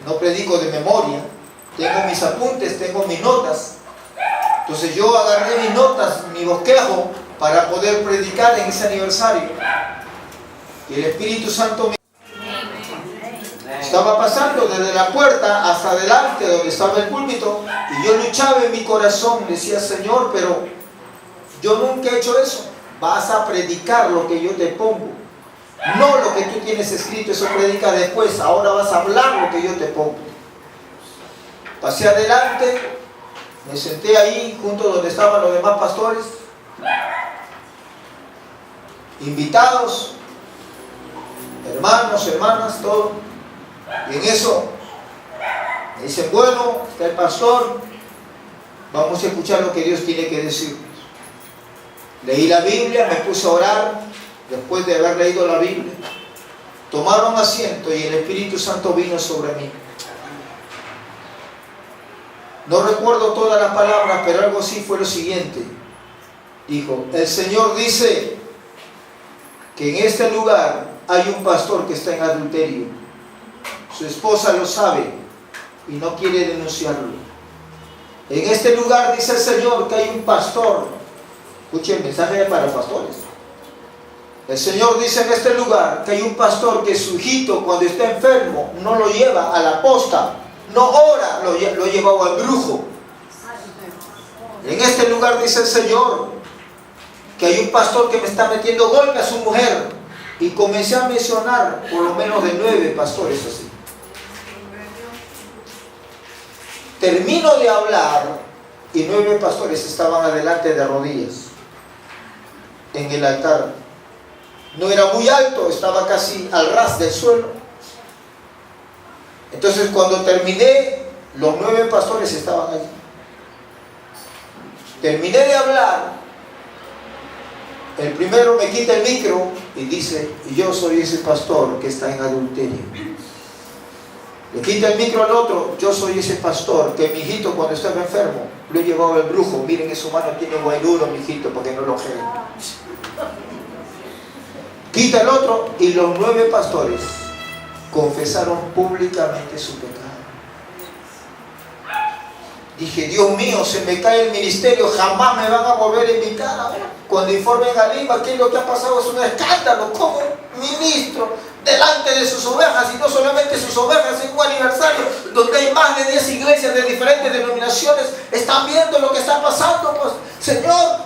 no predico de memoria, tengo mis apuntes, tengo mis notas. Entonces yo agarré mis notas, mi bosquejo, para poder predicar en ese aniversario. Y el Espíritu Santo me estaba pasando desde la puerta hasta adelante donde estaba el púlpito, y yo luchaba en mi corazón, decía: Señor, pero yo nunca he hecho eso. Vas a predicar lo que yo te pongo, no lo que tú tienes escrito. Eso predica después. Ahora vas a hablar lo que yo te pongo. Pasé adelante, me senté ahí junto donde estaban los demás pastores, invitados. hermanos, hermanas, todo. Y en eso me dicen, bueno, está el pastor, vamos a escuchar lo que Dios tiene que decir. Leí la Biblia, me puse a orar, después de haber leído la Biblia. Tomaron asiento y el Espíritu Santo vino sobre mí. No recuerdo todas las palabras, pero algo así fue lo siguiente. Dijo, el Señor dice que en este lugar hay un pastor que está en adulterio. Su esposa lo sabe y no quiere denunciarlo. En este lugar dice el Señor que hay un pastor. Escuchen, el mensaje es para pastores. El Señor dice en este lugar que hay un pastor que su hijito cuando está enfermo no lo lleva a la posta, no ora, lo llevaba al brujo. En este lugar dice el Señor que hay un pastor que me está metiendo golpe a su mujer. Y comencé a mencionar por lo menos de 9 pastores así. Termino de hablar y 9 pastores estaban adelante de rodillas en el altar. No era muy alto, estaba casi al ras del suelo. Entonces cuando terminé, los 9 pastores estaban allí. Terminé de hablar, el primero me quita el micro y dice, yo soy ese pastor que está en adulterio. Le quita el micro al otro, yo soy ese pastor que mi hijito cuando estaba enfermo lo llevaba al brujo. Miren, en su mano tiene guayruro mi hijito para que no lo jeren. Quita el otro y los 9 pastores confesaron públicamente su pecado. Dije, Dios mío, se me cae el ministerio, jamás me van a volver a invitar ahora. Cuando informen a Lima que lo que ha pasado es un escándalo, como un ministro delante de sus ovejas, y no solamente sus ovejas, en un aniversario donde hay más de 10 iglesias de diferentes denominaciones, están viendo lo que está pasando. Pues, Señor,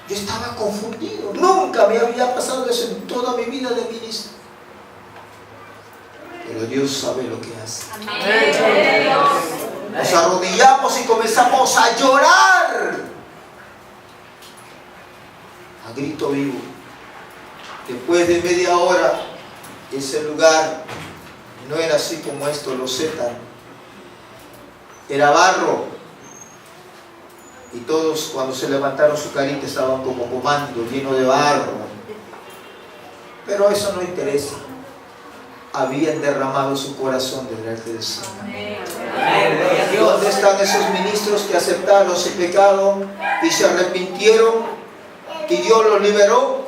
yo estaba confundido, nunca me había pasado eso en toda mi vida de ministro. Pero Dios sabe lo que hace. Amén. Nos arrodillamos y comenzamos a llorar a grito vivo. Después de media hora, ese lugar no era así como esto, lo setan. Era barro. Y todos cuando se levantaron su carita estaban como comando, lleno de barro. Pero eso no interesa. Habían derramado su corazón delante del Señor. ¿Dónde están esos ministros que aceptaron su pecado y se arrepintieron y Dios los liberó?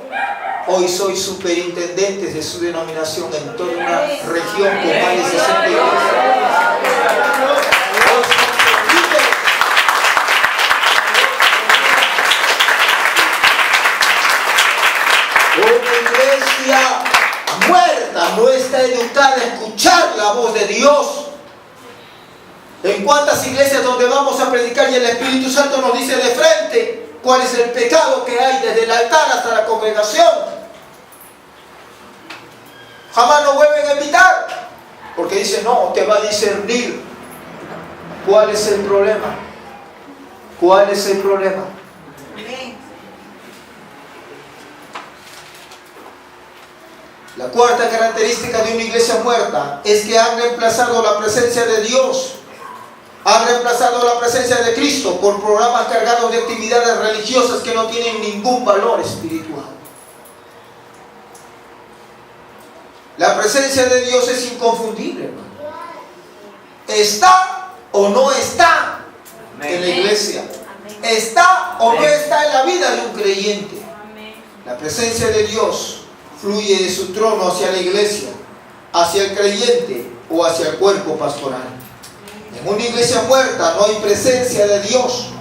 Hoy soy superintendentes de su denominación en toda una región con más de 60 iglesias. Una iglesia muerta no está educada a escuchar la voz de Dios. ¿En cuántas iglesias donde vamos a predicar y el Espíritu Santo nos dice de frente cuál es el pecado que hay desde el altar hasta la congregación? Jamás nos vuelven a invitar porque dice, no, te va a discernir. ¿Cuál es el problema? ¿Cuál es el problema? La cuarta característica de una iglesia muerta es que han reemplazado la presencia de Dios, han reemplazado la presencia de Cristo por programas cargados de actividades religiosas que no tienen ningún valor espiritual. La presencia de Dios es inconfundible, hermano. ¿Está o no está en la iglesia? ¿Está o no está en la vida de un creyente? La presencia de Dios fluye de su trono hacia la iglesia, hacia el creyente o hacia el cuerpo pastoral. En una iglesia muerta no hay presencia de Dios.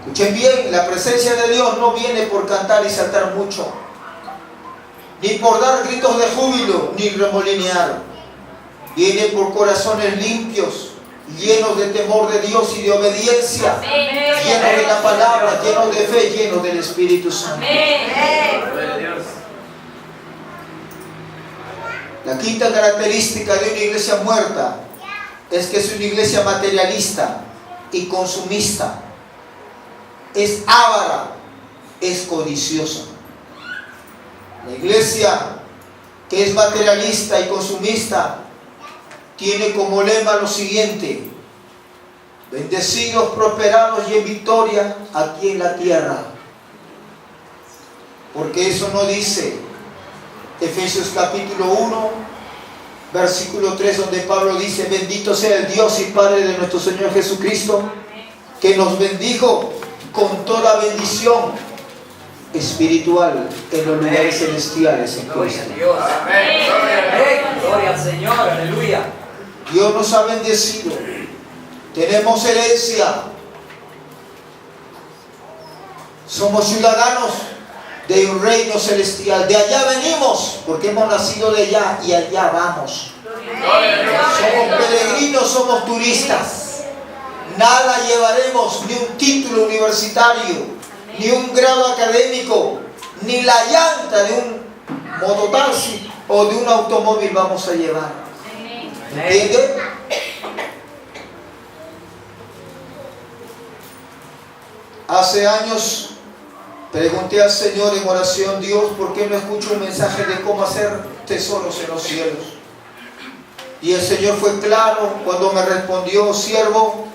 Escuchen bien, la presencia de Dios no viene por cantar y saltar mucho, ni por dar gritos de júbilo, ni remolinear. Viene por corazones limpios, llenos de temor de Dios y de obediencia, llenos de la palabra, llenos de fe, llenos del Espíritu Santo. La quinta característica de una iglesia muerta es que es una iglesia materialista y consumista. Es avara, es codiciosa. La iglesia que es materialista y consumista, tiene como lema lo siguiente: bendecidos, prosperados y en victoria aquí en la tierra. Porque eso no dice Efesios capítulo 1, versículo 3, donde Pablo dice: bendito sea el Dios y Padre de nuestro Señor Jesucristo, que nos bendijo con toda bendición espiritual en los lugares celestiales en Cristo. Gloria al Señor, aleluya. Dios nos ha bendecido. Tenemos herencia. Somos ciudadanos de un reino celestial. De allá venimos, porque hemos nacido de allá y allá vamos. Somos peregrinos, somos turistas. Nada llevaremos, ni un título universitario, ni un grado académico, ni la llanta de un mototaxi o de un automóvil vamos a llevar. ¿Entiende? Hace años pregunté al Señor en oración: Dios, ¿por qué no escucho un mensaje de cómo hacer tesoros en los cielos? Y el Señor fue claro cuando me respondió: siervo,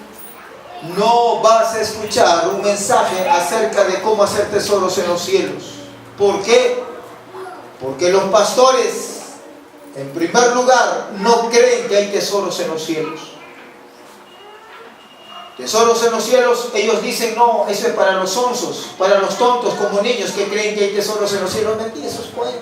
no vas a escuchar un mensaje acerca de cómo hacer tesoros en los cielos. ¿Por qué? Porque los pastores, en primer lugar, no creen que hay tesoros en los cielos. Tesoros en los cielos, ellos dicen: no, eso es para los sonsos, para los tontos como niños que creen que hay tesoros en los cielos. Mentira, esos cuentos.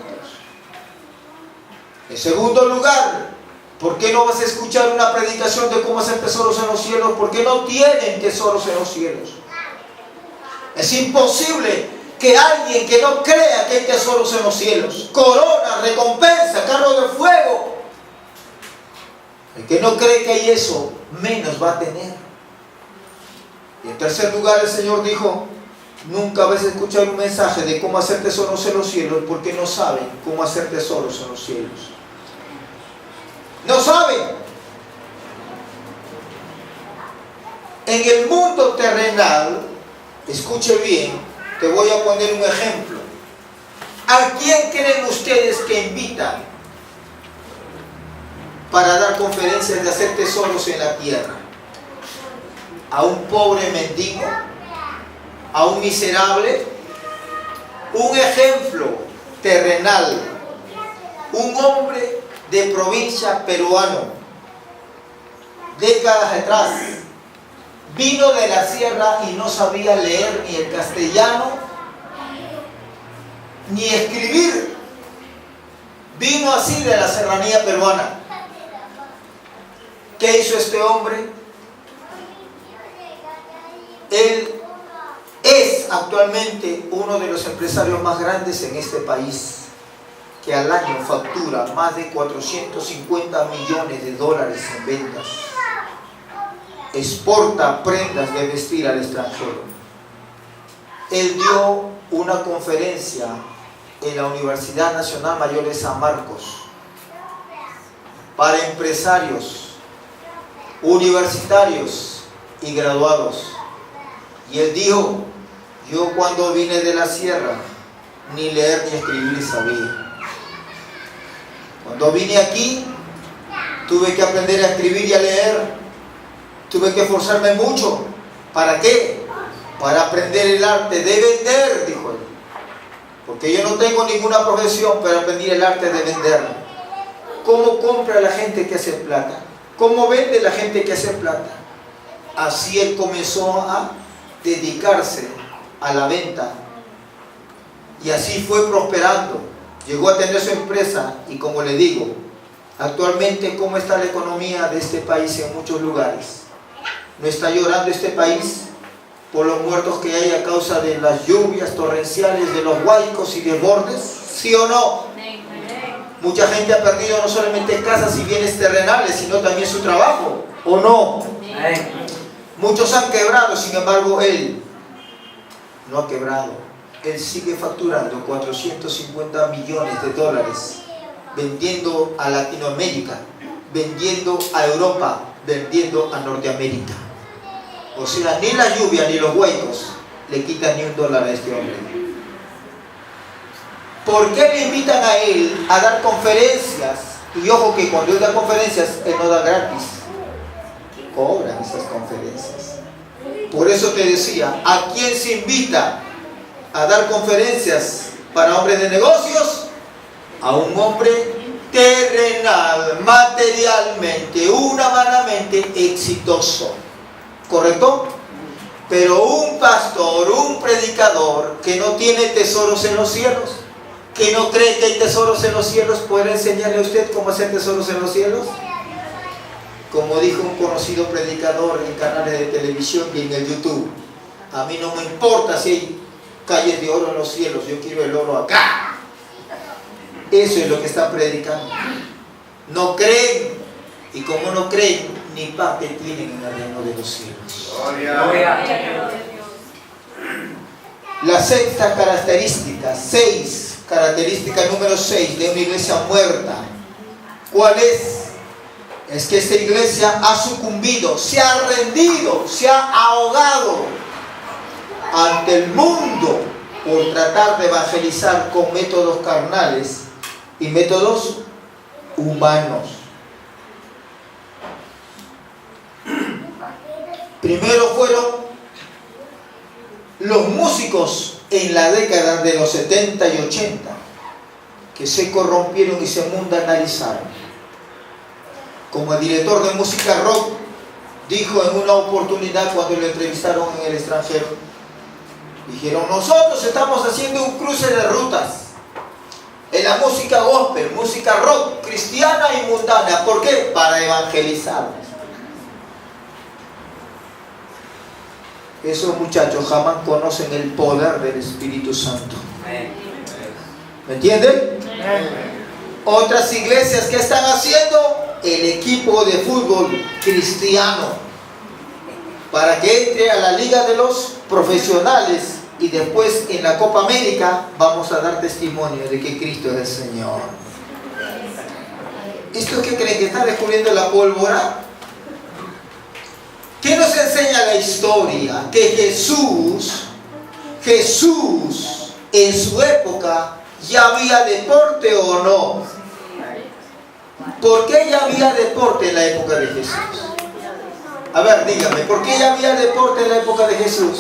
En segundo lugar, ¿por qué no vas a escuchar una predicación de cómo hacer tesoros en los cielos? Porque no tienen tesoros en los cielos. Es imposible que alguien que no crea que hay tesoros en los cielos, corona, recompensa, carro de fuego, el que no cree que hay eso, menos va a tener. Y en tercer lugar, el Señor dijo: nunca vas a escuchar un mensaje de cómo hacer tesoros en los cielos, porque no saben cómo hacer tesoros en los cielos. No saben. En el mundo terrenal, escuche bien, te voy a poner un ejemplo. ¿A quién creen ustedes que invitan para dar conferencias de hacer tesoros en la tierra? ¿A un pobre mendigo? ¿A un miserable? Un ejemplo terrenal: un hombre de provincia peruano, décadas atrás, vino de la sierra y no sabía leer ni el castellano ni escribir. Vino así de la serranía peruana. ¿Qué hizo este hombre? Él es actualmente uno de los empresarios más grandes en este país, que al año factura más de 450 millones de dólares en ventas. Exporta prendas de vestir al extranjero. Él dio una conferencia en la Universidad Nacional Mayor de San Marcos para empresarios, universitarios y graduados. Y él dijo: yo cuando vine de la sierra, ni leer ni escribir sabía. Cuando vine aquí, tuve que aprender a escribir y a leer. Tuve que esforzarme mucho. ¿Para qué? Para aprender el arte de vender, dijo él. Porque yo no tengo ninguna profesión, pero aprendí el arte de vender. ¿Cómo compra la gente que hace plata? ¿Cómo vende la gente que hace plata? Así él comenzó a dedicarse a la venta. Y así fue prosperando. Llegó a tener su empresa y, como le digo, actualmente, ¿cómo está la economía de este país en muchos lugares? ¿No está llorando este país por los muertos que hay a causa de las lluvias torrenciales, de los huaicos y desbordes? ¿Sí o no? Mucha gente ha perdido no solamente casas y bienes terrenales, sino también su trabajo, ¿o no? Muchos han quebrado, sin embargo, él no ha quebrado. Él sigue facturando 450 millones de dólares, vendiendo a Latinoamérica, vendiendo a Europa, vendiendo a Norteamérica. O sea, ni la lluvia ni los huecos le quitan ni $1 a este hombre. ¿Por qué le invitan a él a dar conferencias? Y ojo que cuando él da conferencias, él no da gratis. Cobran esas conferencias. Por eso te decía, ¿a quién se invita a dar conferencias para hombres de negocios? A un hombre terrenal, materialmente, humanamente exitoso. ¿Correcto? Pero un pastor, un predicador que no tiene tesoros en los cielos, que no cree que hay tesoros en los cielos, ¿puede enseñarle a usted cómo hacer tesoros en los cielos? Como dijo un conocido predicador en canales de televisión y en el YouTube, a mí no me importa si hay calles de oro en los cielos, yo quiero el oro acá. Eso es lo que están predicando. No creen, y como no creen, ni parte tienen en el reino de los cielos. La sexta característica, característica número 6 de una iglesia muerta, ¿cuál es? Es que esta iglesia ha sucumbido, se ha rendido, se ha ahogado ante el mundo por tratar de evangelizar con métodos carnales y métodos humanos. Primero fueron los músicos en la década de los 70 y 80 que se corrompieron y se mundanalizaron. Como el director de música rock dijo en una oportunidad cuando lo entrevistaron en el extranjero, dijeron: nosotros estamos haciendo un cruce de rutas en la música gospel, música rock, cristiana y mundana. ¿Por qué? Para evangelizar. Esos muchachos jamás conocen el poder del Espíritu Santo. ¿Me entienden? Otras iglesias que están haciendo el equipo de fútbol cristiano para que entre a la liga de los profesionales y después en la Copa América vamos a dar testimonio de que Cristo es el Señor. ¿Esto qué creen? ¿Que está descubriendo la pólvora? ¿Qué nos enseña la historia? Que Jesús en su época ya había deporte o no. ¿Por qué ya había deporte en la época de Jesús? A ver, dígame, ¿por qué ya había deporte en la época de Jesús?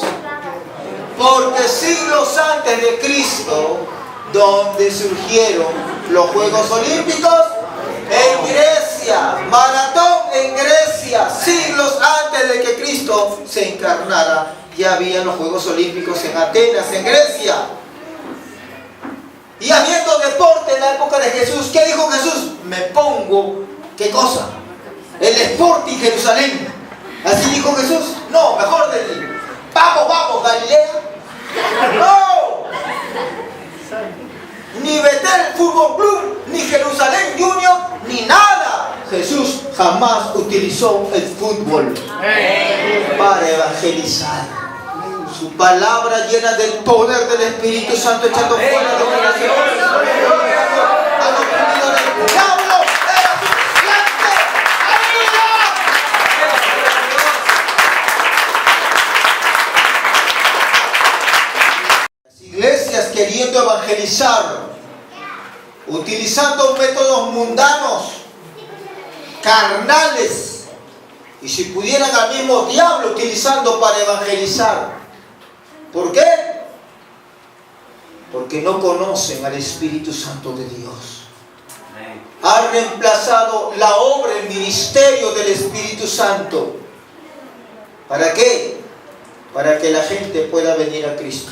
Porque siglos antes de Cristo, donde surgieron los Juegos Olímpicos, en Grecia, maratón en Grecia, siglos antes de que Cristo se encarnara, ya había los Juegos Olímpicos en Atenas, en Grecia. Y habiendo deporte en la época de Jesús, ¿qué dijo Jesús? Me pongo, ¿qué cosa? El Sporting Jerusalén. ¿Así dijo Jesús? No, mejor decir, vamos, Galilea. No. Ni Betel Fútbol Club, ni Jerusalén Junior, ni nada. Jesús jamás utilizó el fútbol para evangelizar. Su palabra llena del poder del Espíritu Santo, echando fuera dominación a los oprimidos del diablo, era suficiente. Las iglesias queriendo evangelizar, utilizando métodos mundanos, carnales, y si pudieran al mismo diablo utilizando para evangelizar. ¿Por qué? Porque no conocen al Espíritu Santo de Dios. Ha reemplazado la obra, el ministerio del Espíritu Santo. ¿Para qué? Para que la gente pueda venir a Cristo.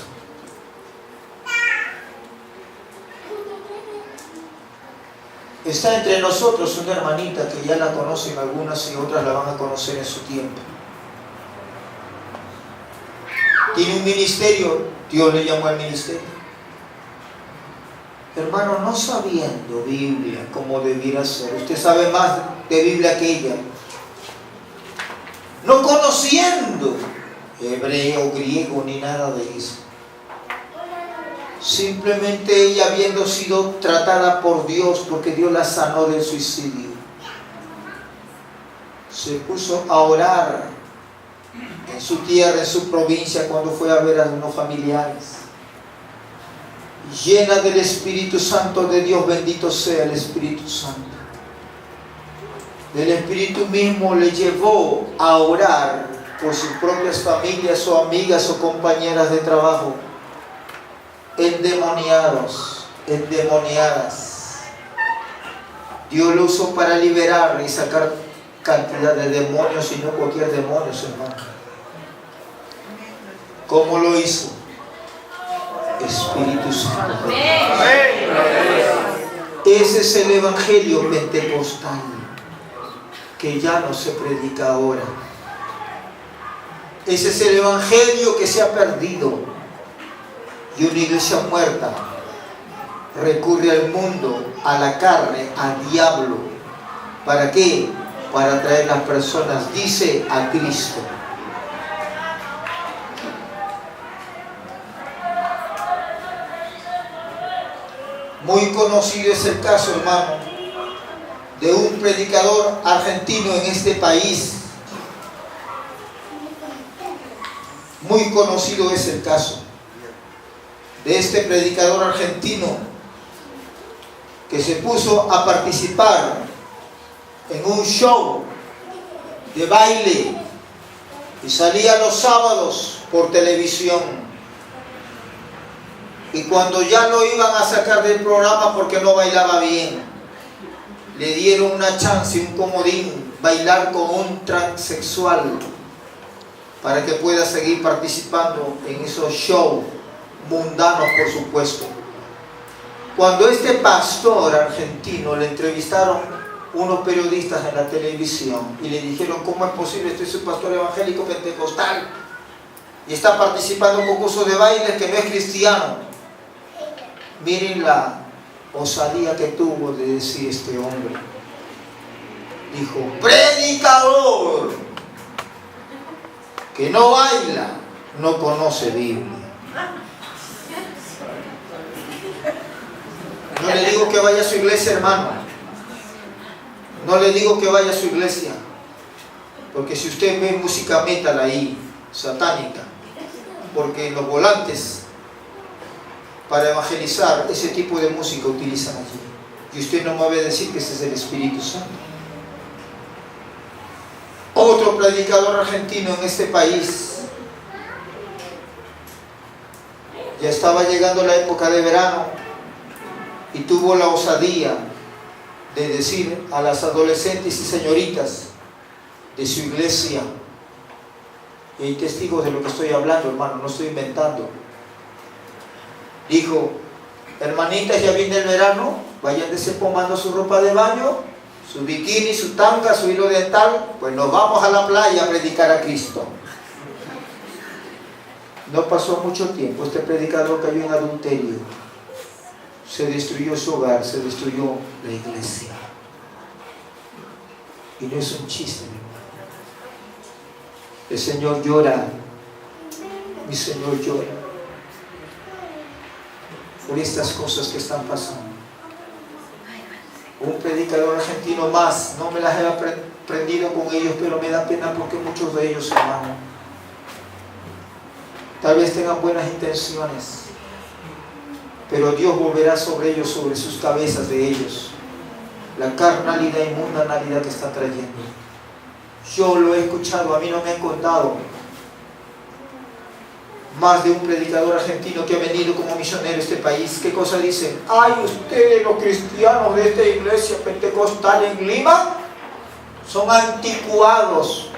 Está entre nosotros una hermanita que ya la conocen algunas y otras la van a conocer en su tiempo. Tiene un ministerio, Dios le llamó al ministerio. Hermano, no sabiendo Biblia como debiera ser, usted sabe más de Biblia que ella. No conociendo hebreo, griego, ni nada de eso. Simplemente ella habiendo sido tratada por Dios, porque Dios la sanó del suicidio, se puso a orar en su tierra, en su provincia, cuando fue a ver a unos familiares. llena del Espíritu Santo de Dios, bendito sea el Espíritu Santo. El Espíritu mismo le llevó a orar por sus propias familias o amigas o compañeras de trabajo, endemoniados, endemoniadas. Dios lo usó para liberar y sacar cantidad de demonios, y no cualquier demonio, hermano. ¿Cómo lo hizo? Espíritu Santo. Ese es el Evangelio pentecostal que ya no se predica ahora. Ese es el Evangelio que se ha perdido, y una iglesia muerta recurre al mundo, a la carne, al diablo. ¿Para qué? Para traer las personas, dice, a Cristo. Muy conocido es el caso, hermano, de un predicador argentino en este país. Muy conocido es el caso de este predicador argentino que se puso a participar en un show de baile y salía los sábados por televisión. Y cuando ya lo iban a sacar del programa porque no bailaba bien, le dieron una chance, un comodín, bailar con un transexual para que pueda seguir participando en esos shows mundanos, por supuesto. Cuando este pastor argentino le entrevistaron unos periodistas en la televisión y le dijeron: ¿cómo es posible? Este es un pastor evangélico pentecostal y está participando en un concurso de baile que no es cristiano. Miren la osadía que tuvo de decir este hombre. Dijo: predicador que no baila, no conoce Biblia. No le digo que vaya a su iglesia, hermano. No le digo que vaya a su iglesia. Porque si usted ve música metal ahí, satánica, porque en los volantes para evangelizar ese tipo de música utilizan allí. Y usted no me va a decir que ese es el Espíritu Santo. Otro predicador argentino en este país, ya estaba llegando la época de verano y tuvo la osadía de decir a las adolescentes y señoritas de su iglesia, y hay testigos de lo que estoy hablando, hermano, no estoy inventando. Dijo: hermanitas, ya viene el verano, vayan desempolvando su ropa de baño, su bikini, su tanga, su hilo dental, pues nos vamos a la playa a predicar a Cristo. No pasó mucho tiempo, este predicador cayó en adulterio, se destruyó su hogar, se destruyó la iglesia. Y no es un chiste, mi hermano. El Señor llora, mi Señor llora por estas cosas que están pasando. Un predicador argentino más, no me las he aprendido con ellos, pero me da pena porque muchos de ellos, hermano, tal vez tengan buenas intenciones, pero Dios volverá sobre ellos, sobre sus cabezas de ellos, la carnalidad y mundanalidad que está trayendo. Yo lo he escuchado, a mí no me han contado más de un predicador argentino que ha venido como misionero a este país. ¿Qué cosa dicen? Ay, ustedes los cristianos de esta iglesia pentecostal en Lima son anticuados,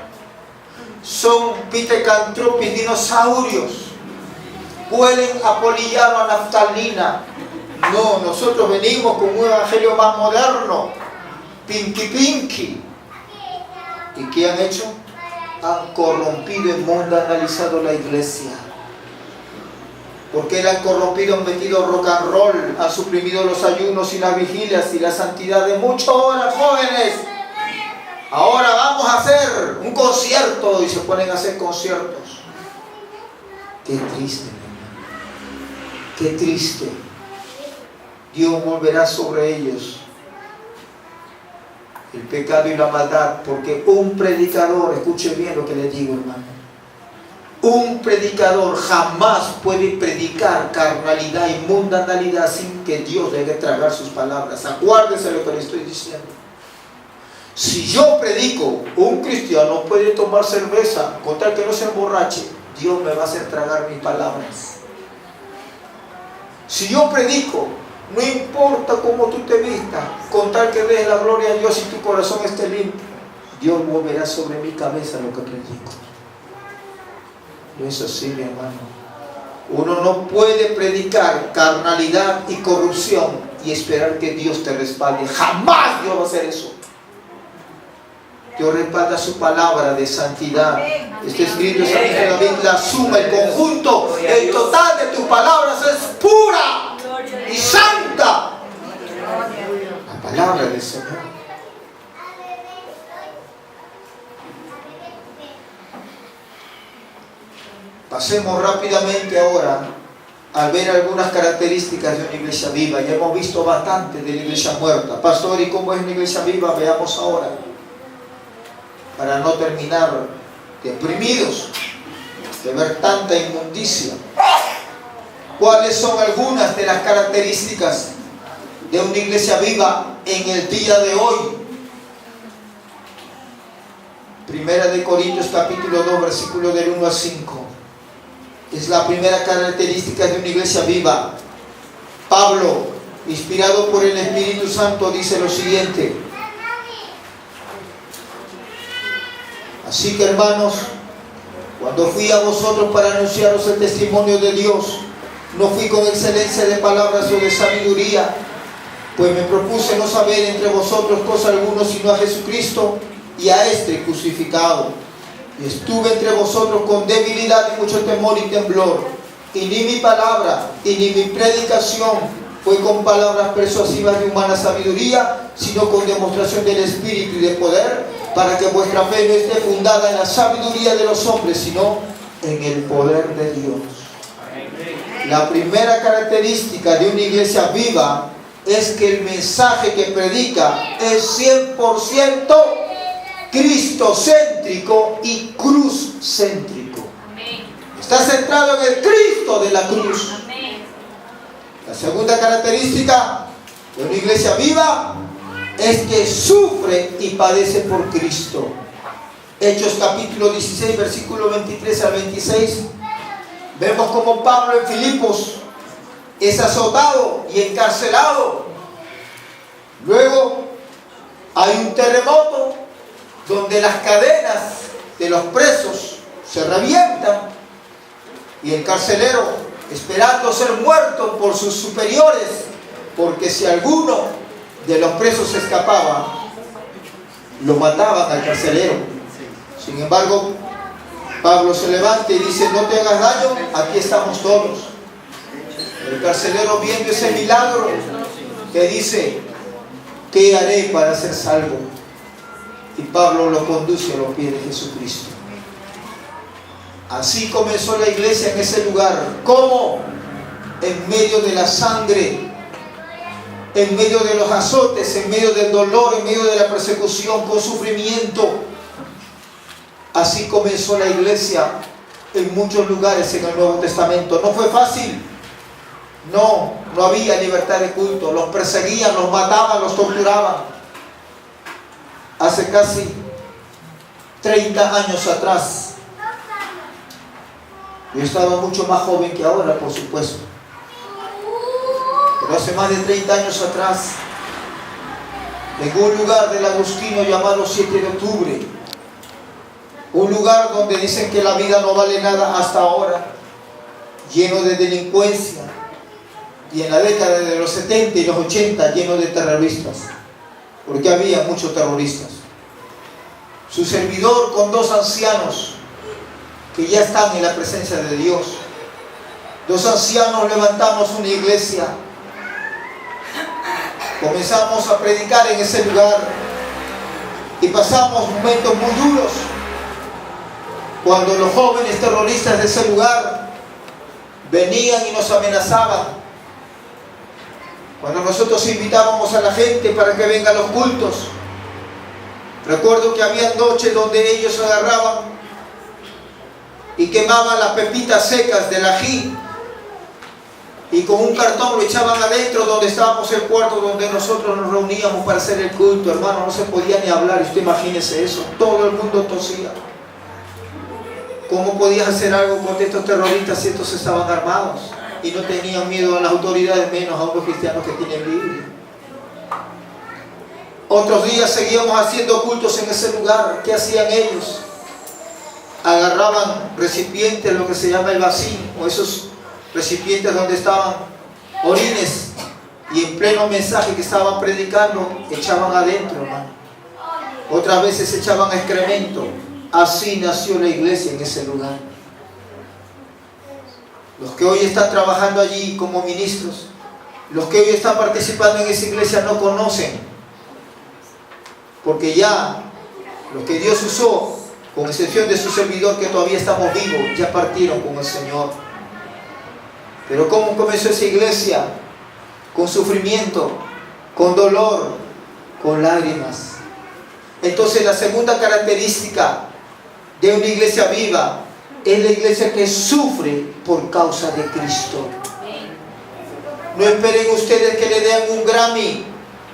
son pitecantropis, dinosaurios, huelen a polillano, a naftalina. No, nosotros venimos con un evangelio más moderno, pinky pinky. ¿Y qué han hecho? Han corrompido y mundanalizado la iglesia. Porque la han corrompido, han metido rock and roll, han suprimido los ayunos y las vigilias y la santidad de muchas horas, jóvenes. Ahora vamos a hacer un concierto y se ponen a hacer conciertos. Qué triste, mi hermano. Qué triste. Dios volverá sobre ellos el pecado y la maldad, porque un predicador, escuche bien lo que le digo, hermano, un predicador jamás puede predicar carnalidad y mundanalidad sin que Dios deje tragar sus palabras. Acuérdese lo que le estoy diciendo. Si yo predico, un cristiano puede tomar cerveza, con tal que no se emborrache, Dios me va a hacer tragar mis palabras. Si yo predico, no importa cómo tú te vistas, con tal que dejes la gloria a Dios y tu corazón esté limpio, Dios moverá sobre mi cabeza lo que predico. No es así, mi hermano. Uno no puede predicar carnalidad y corrupción y esperar que Dios te respalde. Jamás Dios va a hacer eso. Dios respalda su palabra de santidad. Está escrito en David, la suma, el conjunto, el total de tus palabras es pura y santa. La palabra del Señor. Pasemos rápidamente ahora a ver algunas características de una iglesia viva. Ya hemos visto bastante de la iglesia muerta. Pastor, ¿y cómo es una iglesia viva? Veamos ahora, para no terminar deprimidos de ver tanta inmundicia. ¿Cuáles son algunas de las características de una iglesia viva en el día de hoy? Primera de Corintios capítulo 2, versículo del 1 al 5. Es la primera característica de una iglesia viva. Pablo, inspirado por el Espíritu Santo, dice lo siguiente: así que, hermanos, cuando fui a vosotros para anunciaros el testimonio de Dios, no fui con excelencia de palabras o de sabiduría, pues me propuse no saber entre vosotros cosa alguna sino a Jesucristo y a este crucificado. Y estuve entre vosotros con debilidad y mucho temor y temblor, y ni mi palabra y ni mi predicación fue con palabras persuasivas de humana sabiduría, sino con demostración del Espíritu y de poder, para que vuestra fe no esté fundada en la sabiduría de los hombres, sino en el poder de Dios. La primera característica de una iglesia viva es que el mensaje que predica es 100% cristocéntrico y cruzcéntrico. Está centrado en el Cristo de la cruz. La segunda característica de una iglesia viva es que sufre y padece por Cristo. Hechos capítulo 16, versículo 23 al 26. Vemos como Pablo en Filipos es azotado y encarcelado. Luego hay un terremoto donde las cadenas de los presos se revientan y el carcelero, esperando ser muerto por sus superiores, porque si alguno de los presos escapaba, lo mataban al carcelero. Sin embargo, Pablo se levanta y dice: no te hagas daño, aquí estamos todos. El carcelero, viendo ese milagro, que dice: ¿qué haré para ser salvo? Y Pablo lo conduce a los pies de Jesucristo. Así comenzó la iglesia en ese lugar. ¿Cómo? En medio de la sangre, en medio de los azotes, en medio del dolor, en medio de la persecución, con sufrimiento. Así comenzó la iglesia en muchos lugares en el Nuevo Testamento. No fue fácil. No había libertad de culto. Los perseguían, los mataban, los torturaban. Hace casi 30 años atrás, yo estaba mucho más joven que ahora, por supuesto, pero hace más de 30 años atrás, en un lugar del Agustino llamado 7 de octubre, un lugar donde dicen que la vida no vale nada hasta ahora, lleno de delincuencia, y en la década de los 70 y los 80 lleno de terroristas, porque había muchos terroristas. Su servidor con 2 ancianos que ya están en la presencia de Dios. 2 ancianos levantamos una iglesia. Comenzamos a predicar en ese lugar y pasamos momentos muy duros cuando los jóvenes terroristas de ese lugar venían y nos amenazaban. Cuando nosotros invitábamos a la gente para que venga a los cultos, recuerdo que había noches donde ellos agarraban y quemaban las pepitas secas del ají y con un cartón lo echaban adentro donde estábamos, el cuarto donde nosotros nos reuníamos para hacer el culto. Hermano, no se podía ni hablar. Usted imagínese eso, todo el mundo tosía. ¿Cómo podías hacer algo contra estos terroristas si estos estaban armados y no tenían miedo a las autoridades, menos a unos cristianos que tienen Biblia? Otros días seguíamos haciendo cultos en ese lugar. ¿Qué hacían ellos? Agarraban recipientes, lo que se llama el vacín, o esos recipientes donde estaban orines, y en pleno mensaje que estaban predicando, echaban adentro, hermano. Otras veces echaban excremento. Así nació la iglesia en ese lugar. Los que hoy están trabajando allí como ministros, los que hoy están participando en esa iglesia no conocen, porque ya los que Dios usó, con excepción de su servidor que todavía estamos vivos, ya partieron con el Señor. Pero ¿cómo comenzó esa iglesia? Con sufrimiento, con dolor, con lágrimas. Entonces la segunda característica de una iglesia viva es la iglesia que sufre por causa de Cristo. No esperen ustedes que le den un Grammy,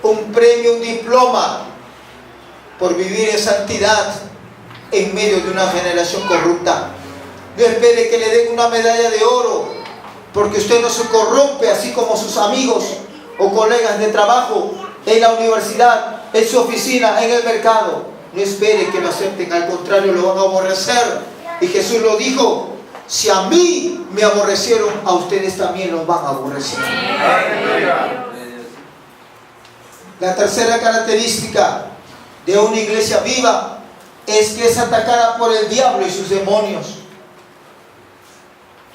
un premio, un diploma por vivir en santidad en medio de una generación corrupta. No espere que le den una medalla de oro porque usted no se corrompe así como sus amigos o colegas de trabajo, en la universidad, en su oficina, en el mercado. No espere que lo acepten, al contrario, lo van a aborrecer. Y Jesús lo dijo: si a mí me aborrecieron, a ustedes también los van a aborrecer. La tercera característica de una iglesia viva es que es atacada por el diablo y sus demonios.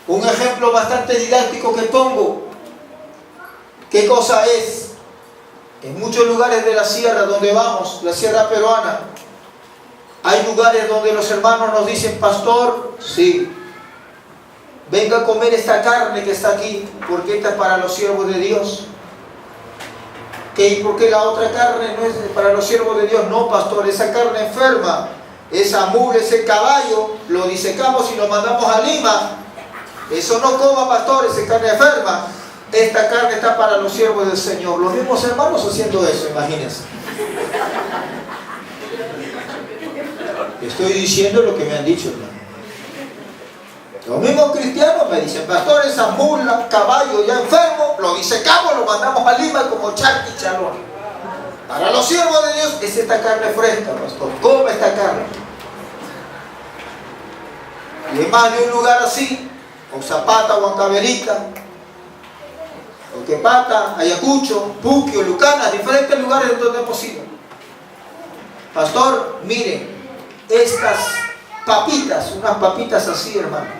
Un ejemplo bastante didáctico que pongo. ¿Qué cosa es? En muchos lugares de la sierra donde vamos, la sierra peruana, hay lugares donde los hermanos nos dicen: pastor, sí, venga a comer esta carne que está aquí, porque esta es para los siervos de Dios. ¿Y por qué la otra carne no es para los siervos de Dios? No, pastor, esa carne enferma, esa mula, ese caballo, lo disecamos y lo mandamos a Lima. Eso no coma, pastor, esa carne enferma. Esta carne está para los siervos del Señor. Los mismos hermanos haciendo eso, imagínense. Estoy diciendo lo que me han dicho, hermano. Los mismos cristianos me dicen: pastor, esa mula, caballo ya enfermo, lo disecamos, lo mandamos a Lima como charqui y chalón. Para los siervos de Dios es esta carne fresca, pastor. Come esta carne. Y en más de un lugar así, Oxapata, Huancavelica, Oquepata, Ayacucho, Puquio, Lucana, diferentes lugares donde hemos ido. Pastor, miren, estas papitas, unas papitas así, hermano,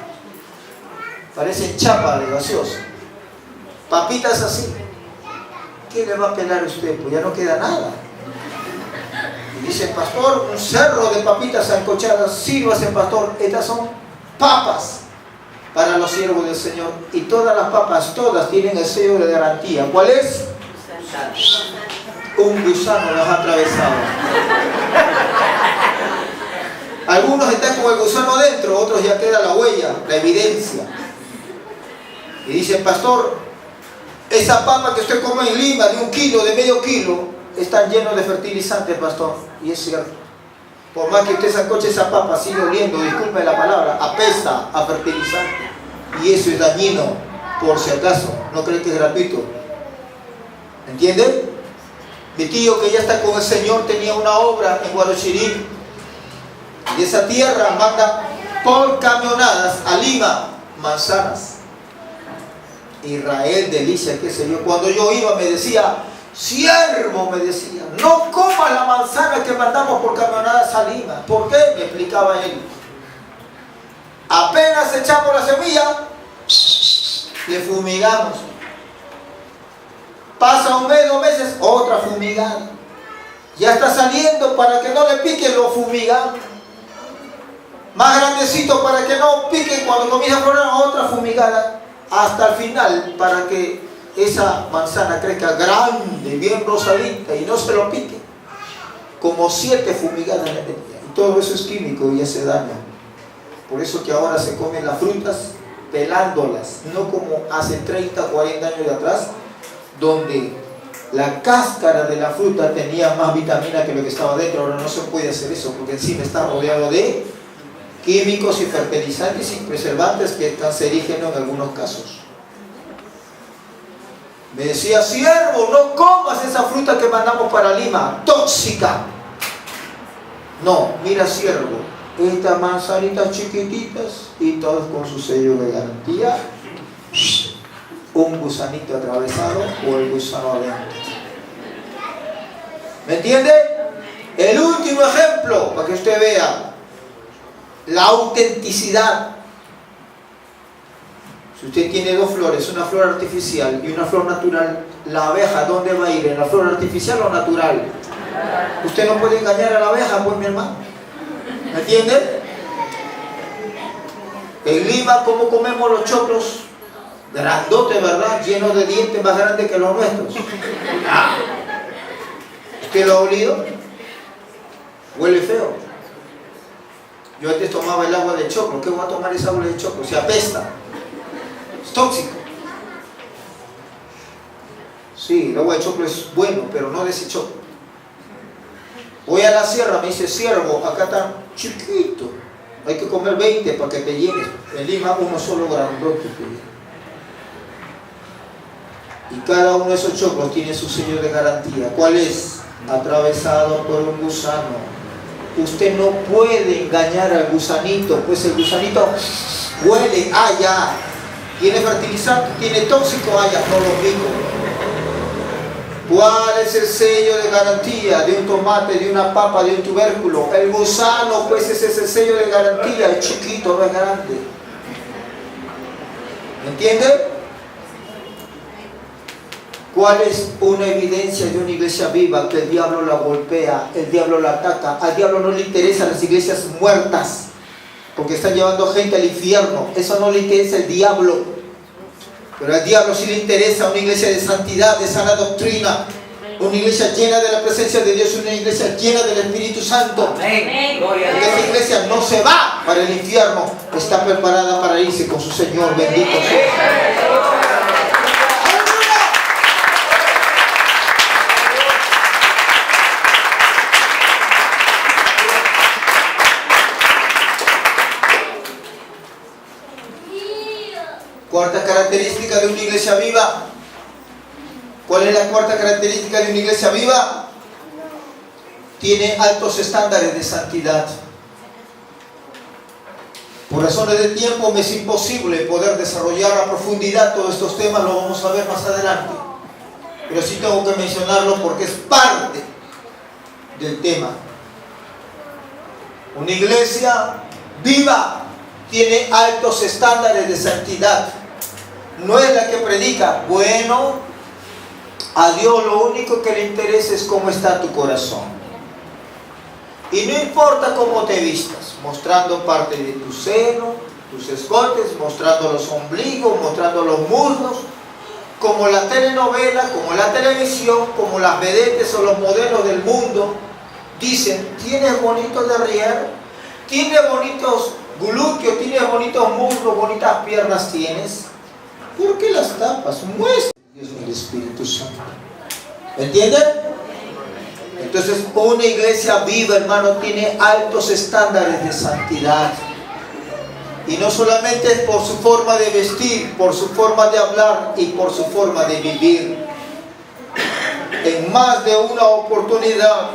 parecen chapa de gaseosa. Papitas así. ¿Qué le va a pelar a usted? Pues ya no queda nada. Y dice: pastor, un cerro de papitas sancochadas. Sírvase, pastor, estas son papas para los siervos del Señor. Y todas las papas, todas tienen el sello de garantía. ¿Cuál es? Un gusano las ha atravesado. Algunos están con el gusano dentro, otros ya queda la huella, la evidencia. Y dicen: pastor, esa papa que usted come en Lima, de 1 kilo, de medio kilo, están llenos de fertilizantes, pastor. Y es cierto. Por más que usted sancoche esa papa, sigue oliendo, disculpe la palabra, apesta a fertilizante. Y eso es dañino, por si acaso. ¿No cree que es gratuito? ¿Entienden? Mi tío, que ya está con el Señor, tenía una obra en Guarochirí. Y de esa tierra manda por camionadas a Lima manzanas. Israel, delicia, qué sé yo. Cuando yo iba me decía: siervo, me decía, no comas la manzana que mandamos por camionadas a Lima. ¿Por qué? Me explicaba él. Apenas echamos la semilla, le fumigamos. Pasa 1 mes, 2 meses, otra fumigada. Ya está saliendo, para que no le pique, lo fumigamos. Más grandecito para que no pique, cuando comienza a florar, otra fumigada. Hasta el final, para que esa manzana crezca grande, bien rosadita y no se lo pique. Como 7 fumigadas le metía. Y todo eso es químico y ya se daña. Por eso que ahora se comen las frutas pelándolas, no como hace 30, 40 años de atrás, donde la cáscara de la fruta tenía más vitamina que lo que estaba dentro. Ahora no se puede hacer eso, porque encima está rodeado de químicos y fertilizantes y preservantes que es cancerígeno en algunos casos. Me decía: siervo, no comas esa fruta que mandamos para Lima, tóxica. No, mira, siervo, estas manzanitas chiquititas y todas con su sello de garantía, un gusanito atravesado o el gusano adentro. ¿Me entiende? El último ejemplo, para que usted vea la autenticidad. Si usted tiene dos flores, una flor artificial y una flor natural, la abeja, ¿dónde va a ir? ¿En la flor artificial o natural? Usted no puede engañar a la abeja, pues, mi hermano. ¿Me entiende? En Lima, ¿cómo comemos los choclos? Grandote, ¿verdad? Llenos de dientes más grandes que los nuestros. ¿Usted lo ha olido? Huele feo. Yo antes tomaba el agua de choclo. ¿Qué voy a tomar esa agua de choclo? Se apesta. Es tóxico. Sí, el agua de choclo es bueno, pero no de ese choclo. Voy a la sierra, me dice: siervo, acá está chiquito. Hay que comer 20 para que te llenes. En Lima uno solo grandote. Y cada uno de esos choclos tiene su sello de garantía. ¿Cuál es? Atravesado por un gusano. Usted no puede engañar al gusanito, pues el gusanito huele, ya. Tiene fertilizante, tiene tóxico, ya, no lo pico. ¿Cuál es el sello de garantía de un tomate, de una papa, de un tubérculo? El gusano, pues ese es el sello de garantía, es chiquito, no es grande. ¿Me entiende? ¿Cuál es una evidencia de una iglesia viva? Que el diablo la golpea, el diablo la ataca. Al diablo no le interesan las iglesias muertas, porque están llevando gente al infierno. Eso no le interesa al diablo. Pero al diablo sí le interesa una iglesia de santidad, de sana doctrina, una iglesia llena de la presencia de Dios, una iglesia llena del Espíritu Santo. Amén. Porque esa iglesia no se va para el infierno, está preparada para irse con su Señor. Bendito sea. Cuarta característica de una iglesia viva. ¿Cuál es la cuarta característica de una iglesia viva? Tiene altos estándares de santidad. Por razones de tiempo me es imposible poder desarrollar a profundidad todos estos temas, lo vamos a ver más adelante. Pero sí tengo que mencionarlo porque es parte del tema. Una iglesia viva tiene altos estándares de santidad. No es la que predica. Bueno, a Dios lo único que le interesa es cómo está tu corazón. Y no importa cómo te vistas, mostrando parte de tu seno, tus escotes, mostrando los ombligos, mostrando los muslos, como la telenovela, como la televisión, como las vedettes o los modelos del mundo dicen: tienes bonito derrière, tienes bonitos glúteos, tienes bonitos muslos, bonitas piernas tienes. ¿Por qué las tapas? Muestra Dios el Espíritu Santo. ¿Entienden? Entonces, una iglesia viva, hermano, tiene altos estándares de santidad. Y no solamente es por su forma de vestir, por su forma de hablar y por su forma de vivir. En más de una oportunidad,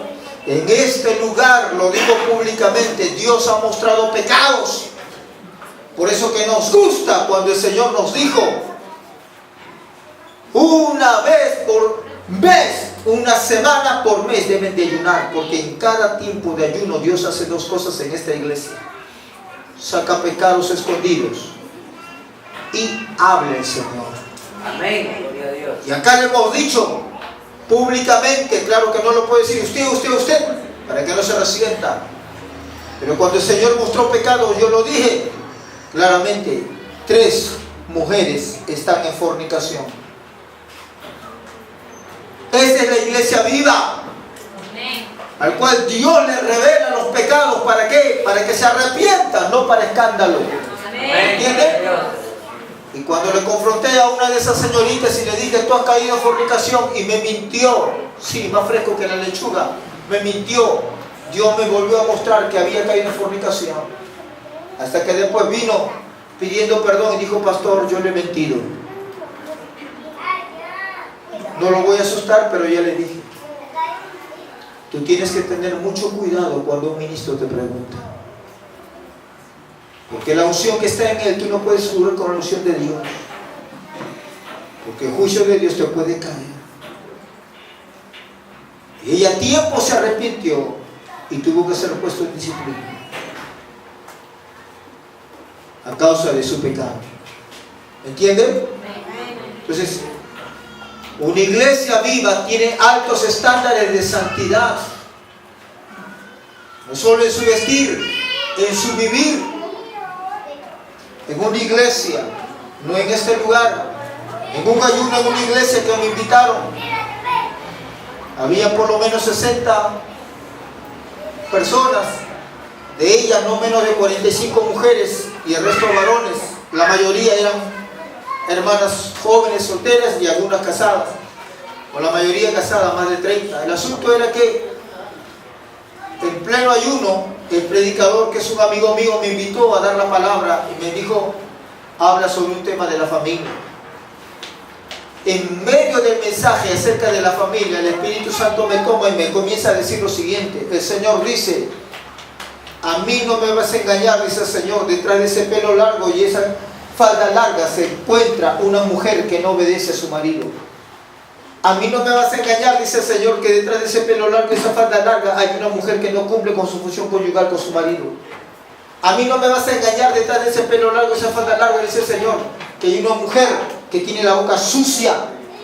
en este lugar, lo digo públicamente, Dios ha mostrado pecados. Por eso que nos gusta cuando el Señor nos dijo: una vez por mes, una semana por mes deben de ayunar, porque en cada tiempo de ayuno Dios hace dos cosas en esta iglesia: saca pecados escondidos y habla el Señor. Amén. Gloria a Dios. Y acá le hemos dicho públicamente, claro que no lo puede decir usted, para que no se resienta. Pero cuando el Señor mostró pecados, yo lo dije claramente: 3 mujeres están en fornicación. Esta es la iglesia viva, al cual Dios le revela los pecados. ¿Para qué? Para que que se arrepientan, no para escándalo. ¿Entienden? Y cuando le confronté a una de esas señoritas y le dije, tú has caído en fornicación, y me mintió, sí, más fresco que la lechuga, me mintió. Dios me volvió a mostrar que había caído en fornicación. Hasta que después vino pidiendo perdón y dijo, pastor, yo le he mentido. No lo voy a asustar, pero ya le dije. Tú tienes que tener mucho cuidado cuando un ministro te pregunta. Porque la unción que está en él, tú no puedes jugar con la unción de Dios. Porque el juicio de Dios te puede caer. Y ella a tiempo se arrepintió y tuvo que ser puesto en disciplina a causa de su pecado. ¿Entienden? Entonces, una iglesia viva tiene altos estándares de santidad. No solo en su vestir, en su vivir. En una iglesia, no en este lugar, en un ayuno, en una iglesia que me invitaron, había por lo menos 60 personas, de ellas no menos de 45 mujeres y el resto varones. La mayoría eran hermanas jóvenes, solteras y algunas casadas, o la mayoría casadas, más de 30. El asunto era que en pleno ayuno, el predicador, que es un amigo mío, me invitó a dar la palabra y me dijo, habla sobre un tema de la familia. En medio del mensaje acerca de la familia, el Espíritu Santo me toma y me comienza a decir lo siguiente. El Señor dice, a mí no me vas a engañar, dice el Señor, detrás de ese pelo largo y esa falda larga se encuentra una mujer que no obedece a su marido. A mí no me vas a engañar, dice el Señor, que detrás de ese pelo largo y esa falda larga hay una mujer que no cumple con su función conyugal con su marido. A mí no me vas a engañar, detrás de ese pelo largo y esa falda larga, dice el Señor, que hay una mujer que tiene la boca sucia,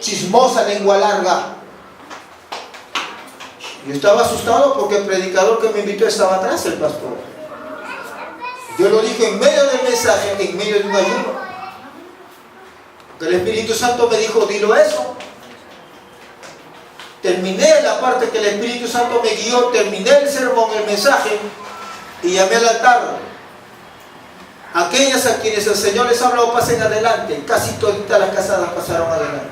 chismosa, lengua larga. Yo estaba asustado porque el predicador que me invitó estaba atrás, el pastor. Yo lo dije en medio del mensaje, en medio de un ayuno. El Espíritu Santo me dijo, dilo eso. Terminé la parte que el Espíritu Santo me guió, terminé el sermón, el mensaje, y llamé al altar. Aquellas a quienes el Señor les habló, pasen adelante. Casi todas las casadas pasaron adelante.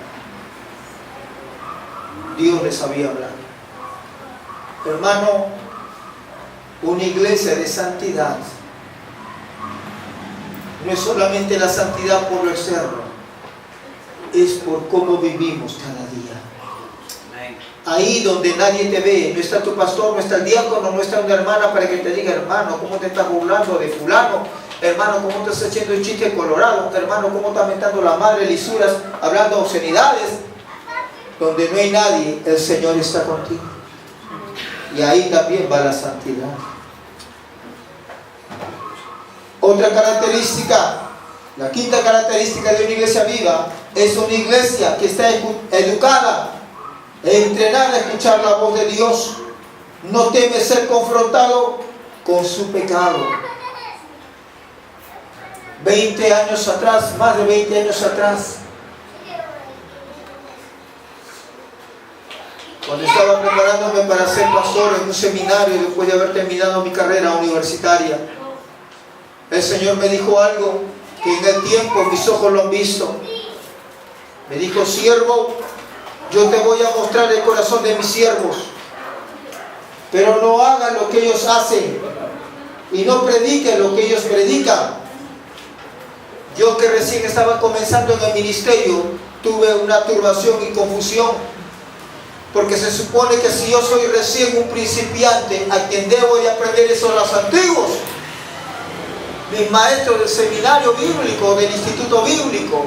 Dios les había hablado. Hermano, una iglesia de santidad no es solamente la santidad por lo externo, es por cómo vivimos cada día. Ahí donde nadie te ve, no está tu pastor, no está el diácono, no está una hermana para que te diga, hermano, ¿cómo te estás burlando de fulano? Hermano, ¿cómo te estás haciendo un chiste colorado? Hermano, ¿cómo estás mentando la madre, lisuras, hablando obscenidades? Donde no hay nadie, el Señor está contigo. Y ahí también va la santidad. Otra característica, la quinta característica de una iglesia viva, es una iglesia que está educada, entrenada a escuchar la voz de Dios. No teme ser confrontado con su pecado. 20 años atrás, más de 20 años atrás, cuando estaba preparándome para ser pastor en un seminario después de haber terminado mi carrera universitaria, el Señor me dijo algo que en el tiempo mis ojos lo han visto. Me dijo, siervo, yo te voy a mostrar el corazón de mis siervos, pero no hagan lo que ellos hacen y no prediquen lo que ellos predican. Yo, que recién estaba comenzando en el ministerio, tuve una turbación y confusión, porque se supone que si yo soy recién un principiante, a quien debo de aprender son los antiguos, mis maestros del seminario bíblico, del instituto bíblico.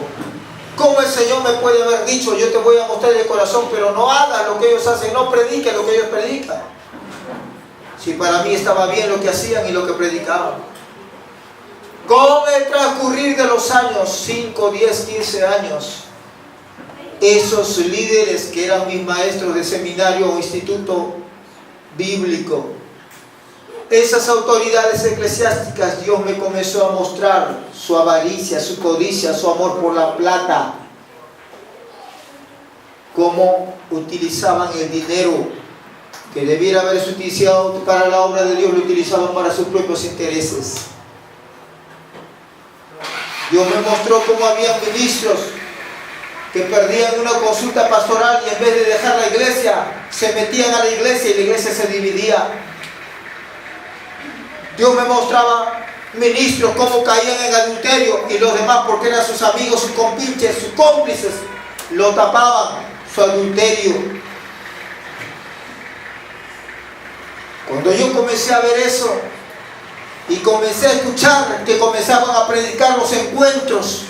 ¿Cómo el Señor me puede haber dicho, yo te voy a mostrar el corazón, pero no hagas lo que ellos hacen, no prediques lo que ellos predican? Si para mí estaba bien lo que hacían y lo que predicaban. Con el transcurrir de los años, 5, 10, 15 años, esos líderes que eran mis maestros de seminario o instituto bíblico, esas autoridades eclesiásticas, Dios me comenzó a mostrar su avaricia, su codicia, su amor por la plata, cómo utilizaban el dinero que debiera haberse utilizado para la obra de Dios, lo utilizaban para sus propios intereses. Dios me mostró cómo había ministros que perdían una consulta pastoral y en vez de dejar la iglesia, se metían a la iglesia y la iglesia se dividía. Dios me mostraba ministros cómo caían en adulterio y los demás, porque eran sus amigos, sus compinches, sus cómplices, lo tapaban, su adulterio. Cuando yo comencé a ver eso y comencé a escuchar que comenzaban a predicar los encuentros,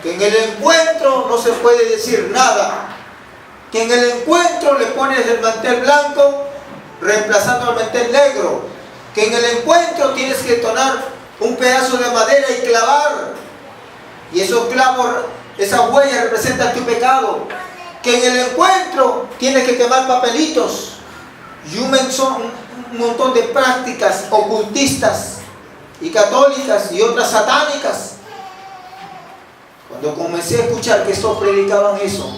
que en el encuentro no se puede decir nada, que en el encuentro le pones el mantel blanco reemplazando al mantel negro, que en el encuentro tienes que tonar un pedazo de madera y clavar, y esos clavos, esas huellas representan tu pecado, que en el encuentro tienes que quemar papelitos y un montón de prácticas ocultistas y católicas y otras satánicas. Cuando comencé a escuchar que estos predicaban eso,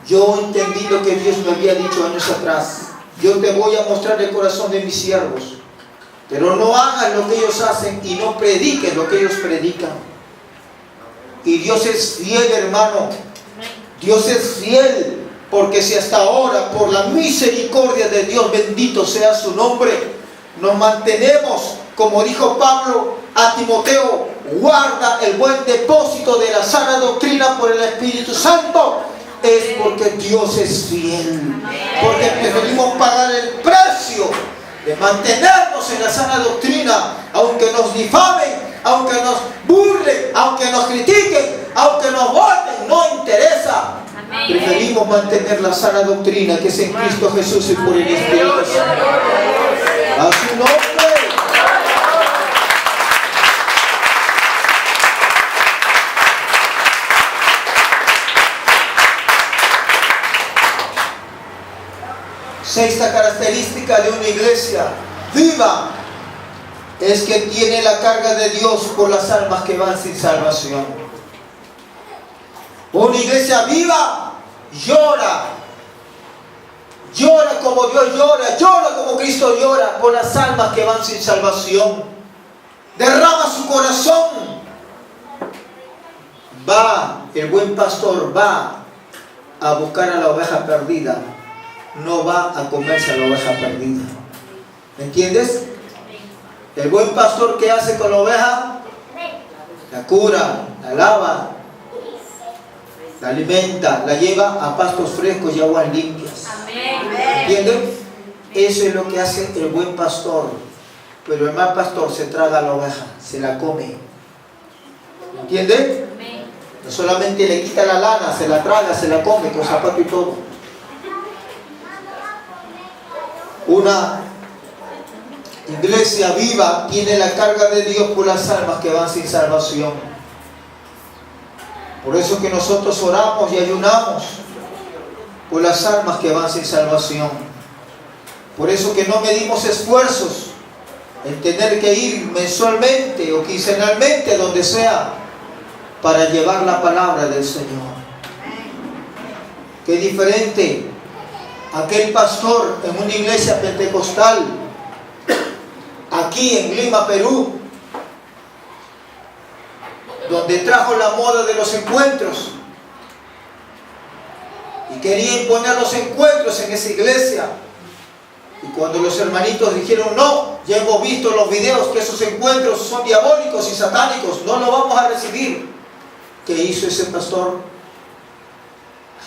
yo entendí lo que Dios me había dicho años atrás. Yo te voy a mostrar el corazón de mis siervos, pero no hagas lo que ellos hacen y no prediques lo que ellos predican. Y Dios es fiel, hermano. Dios es fiel, porque si hasta ahora, por la misericordia de Dios, bendito sea su nombre, nos mantenemos, como dijo Pablo a Timoteo, guarda el buen depósito de la sana doctrina por el Espíritu Santo, es porque Dios es fiel, porque preferimos pagar el precio de mantenernos en la sana doctrina, aunque nos difamen, aunque nos burlen, aunque nos critiquen, aunque nos voten, no interesa. Preferimos mantener la sana doctrina que es en Cristo Jesús y por el Espíritu Santo. A su nombre. Sexta característica de una iglesia viva es que tiene la carga de Dios por las almas que van sin salvación. Una iglesia viva llora como Dios llora como Cristo llora por las almas que van sin salvación. Derrama su corazón. El buen pastor va a buscar a la oveja perdida, no va a comerse a la oveja perdida. ¿Me entiendes? El buen pastor, ¿qué hace con la oveja? La cura, la lava, la alimenta, la lleva a pastos frescos y aguas limpias. ¿Entienden? Eso es lo que hace el buen pastor. Pero el mal pastor se traga a la oveja, se la come. ¿Entienden? No solamente le quita la lana, se la traga, se la come con zapato y todo. Una iglesia viva tiene la carga de Dios por las almas que van sin salvación. Por eso que nosotros oramos y ayunamos por las almas que van sin salvación. Por eso que no medimos esfuerzos en tener que ir mensualmente o quincenalmente, donde sea, para llevar la palabra del Señor. Qué diferente aquel pastor en una iglesia pentecostal aquí en Lima, Perú, donde trajo la moda de los encuentros y quería imponer los encuentros en esa iglesia. Y cuando los hermanitos dijeron no, ya hemos visto los videos que esos encuentros son diabólicos y satánicos, no lo vamos a recibir. ¿Qué hizo ese pastor?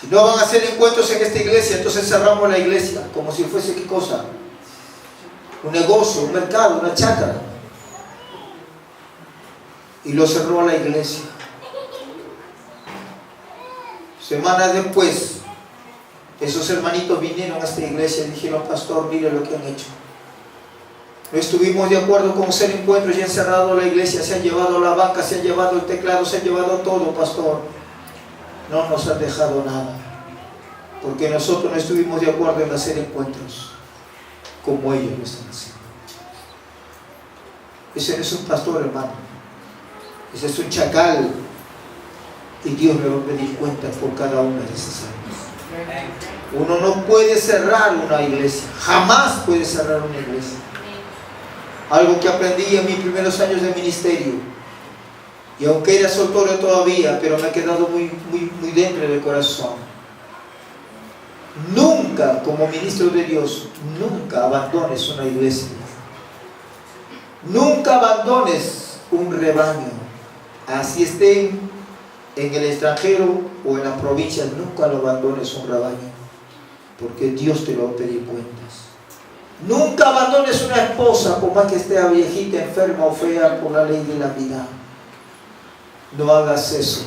Si no van a hacer encuentros en esta iglesia, entonces cerramos la iglesia, como si fuese ¿qué cosa? Un negocio, un mercado, una chácara. Y lo cerró a la iglesia. Semanas después, esos hermanitos vinieron a esta iglesia y dijeron, pastor, mire lo que han hecho. No estuvimos de acuerdo con hacer encuentros y han cerrado la iglesia, se han llevado la banca, se han llevado el teclado, se han llevado todo, pastor. No nos han dejado nada, porque nosotros no estuvimos de acuerdo en hacer encuentros como ellos lo están haciendo. Ese no es un pastor, hermano. Ese es un chacal. Y Dios le va a pedir cuentas por cada una de esas almas. Uno no puede cerrar una iglesia, jamás puede cerrar una iglesia. Algo que aprendí en mis primeros años de ministerio, y aunque era soltero todavía, pero me ha quedado muy dentro del corazón. Nunca, como ministro de Dios, nunca abandones una iglesia. Nunca abandones un rebaño. Así estén en el extranjero o en las provincias, nunca lo abandones un rebaño, porque Dios te lo va a pedir cuentas. Nunca abandones una esposa, por más que esté viejita, enferma o fea, por la ley de la vida. No hagas eso.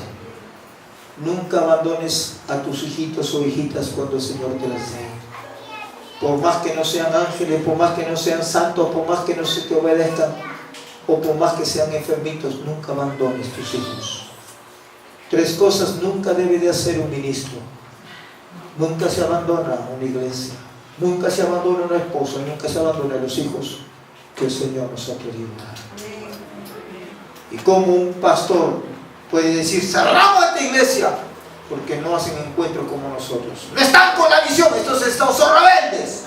Nunca abandones a tus hijitos o hijitas cuando el Señor te las dé. Por más que no sean ángeles, por más que no sean santos, por más que no se te obedezcan, o por más que sean enfermitos, nunca abandones tus hijos. 3 cosas nunca debe de hacer un ministro. Nunca se abandona una iglesia, nunca se abandona una esposa, nunca se abandona a los hijos que el Señor nos ha querido dar. Y como un pastor puede decir, cerramos esta iglesia, porque no hacen encuentro como nosotros, no están con la visión, estos son rebeldes.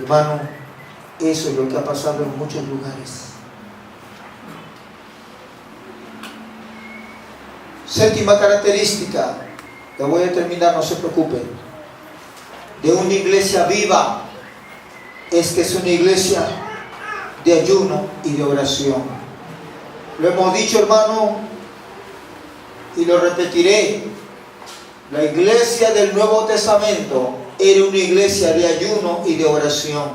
Hermano, eso es lo que ha pasado en muchos lugares. Séptima característica, la voy a terminar, no se preocupen, de una iglesia viva, es que es una iglesia de ayuno y de oración. Lo hemos dicho, hermano, y lo repetiré. La iglesia del Nuevo Testamento era una iglesia de ayuno y de oración.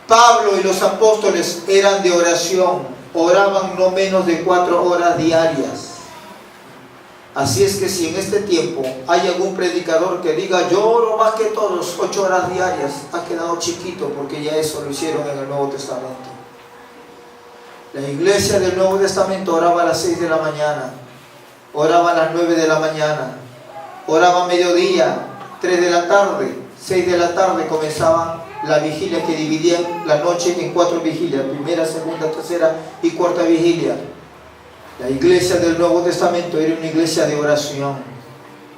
Pablo y los apóstoles eran de oración, oraban no menos de 4 horas diarias. Así es que si en este tiempo hay algún predicador que diga yo oro más que todos 8 horas diarias, ha quedado chiquito, porque ya eso lo hicieron en el Nuevo Testamento. La iglesia del Nuevo Testamento oraba a las 6 de la mañana, oraba a las 9 de la mañana, oraba a mediodía, 3 de la tarde, 6 de la tarde comenzaban la vigilia, que dividían la noche en 4 vigilias, primera, segunda, tercera y cuarta vigilia. La iglesia del Nuevo Testamento era una iglesia de oración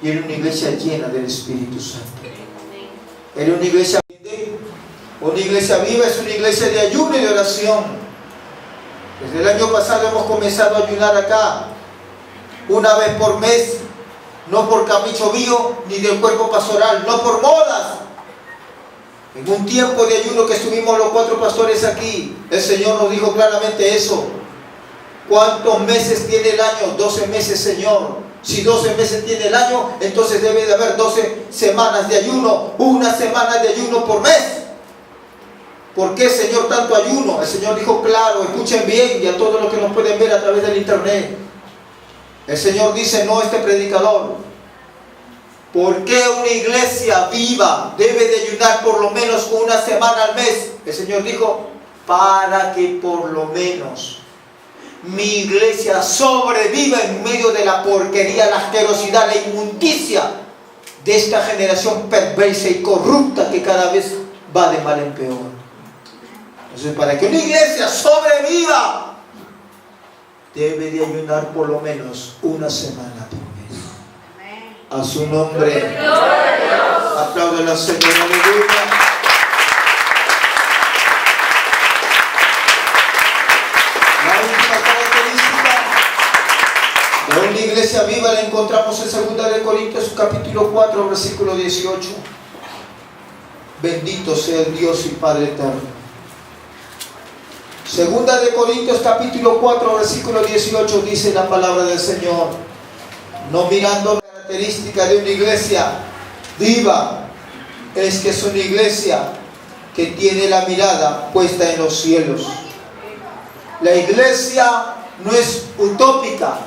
y era una iglesia llena del Espíritu Santo. Era una iglesia viva, es una iglesia de ayuno y de oración. Desde el año pasado hemos comenzado a ayunar acá, una vez por mes, no por capricho mío ni del cuerpo pastoral, no por modas. En un tiempo de ayuno que estuvimos los 4 pastores aquí, el Señor nos dijo claramente eso. ¿Cuántos meses tiene el año? 12 meses, Señor. Si 12 meses tiene el año, entonces debe de haber 12 semanas de ayuno, una semana de ayuno por mes. ¿Por qué, Señor, tanto ayuno? El Señor dijo claro, escuchen bien, y a todos los que nos pueden ver a través del internet. El Señor dice, no este predicador, ¿por qué una iglesia viva debe de ayunar por lo menos una semana al mes? El Señor dijo, para que por lo menos mi iglesia sobreviva en medio de la porquería, la asquerosidad, la inmundicia de esta generación perversa y corrupta que cada vez va de mal en peor. Entonces, para que una iglesia sobreviva, debe de ayunar por lo menos una semana por mes. A su nombre. Aplaudan al Señor. Aleluya. La última característica de una iglesia viva la encontramos en 2 Corintios capítulo 4, versículo 18. Bendito sea el Dios y Padre eterno. 2 Corintios capítulo 4 versículo 18 dice la palabra del Señor, no mirando la característica de una iglesia viva, es que es una iglesia que tiene la mirada puesta en los cielos. La iglesia no es utópica,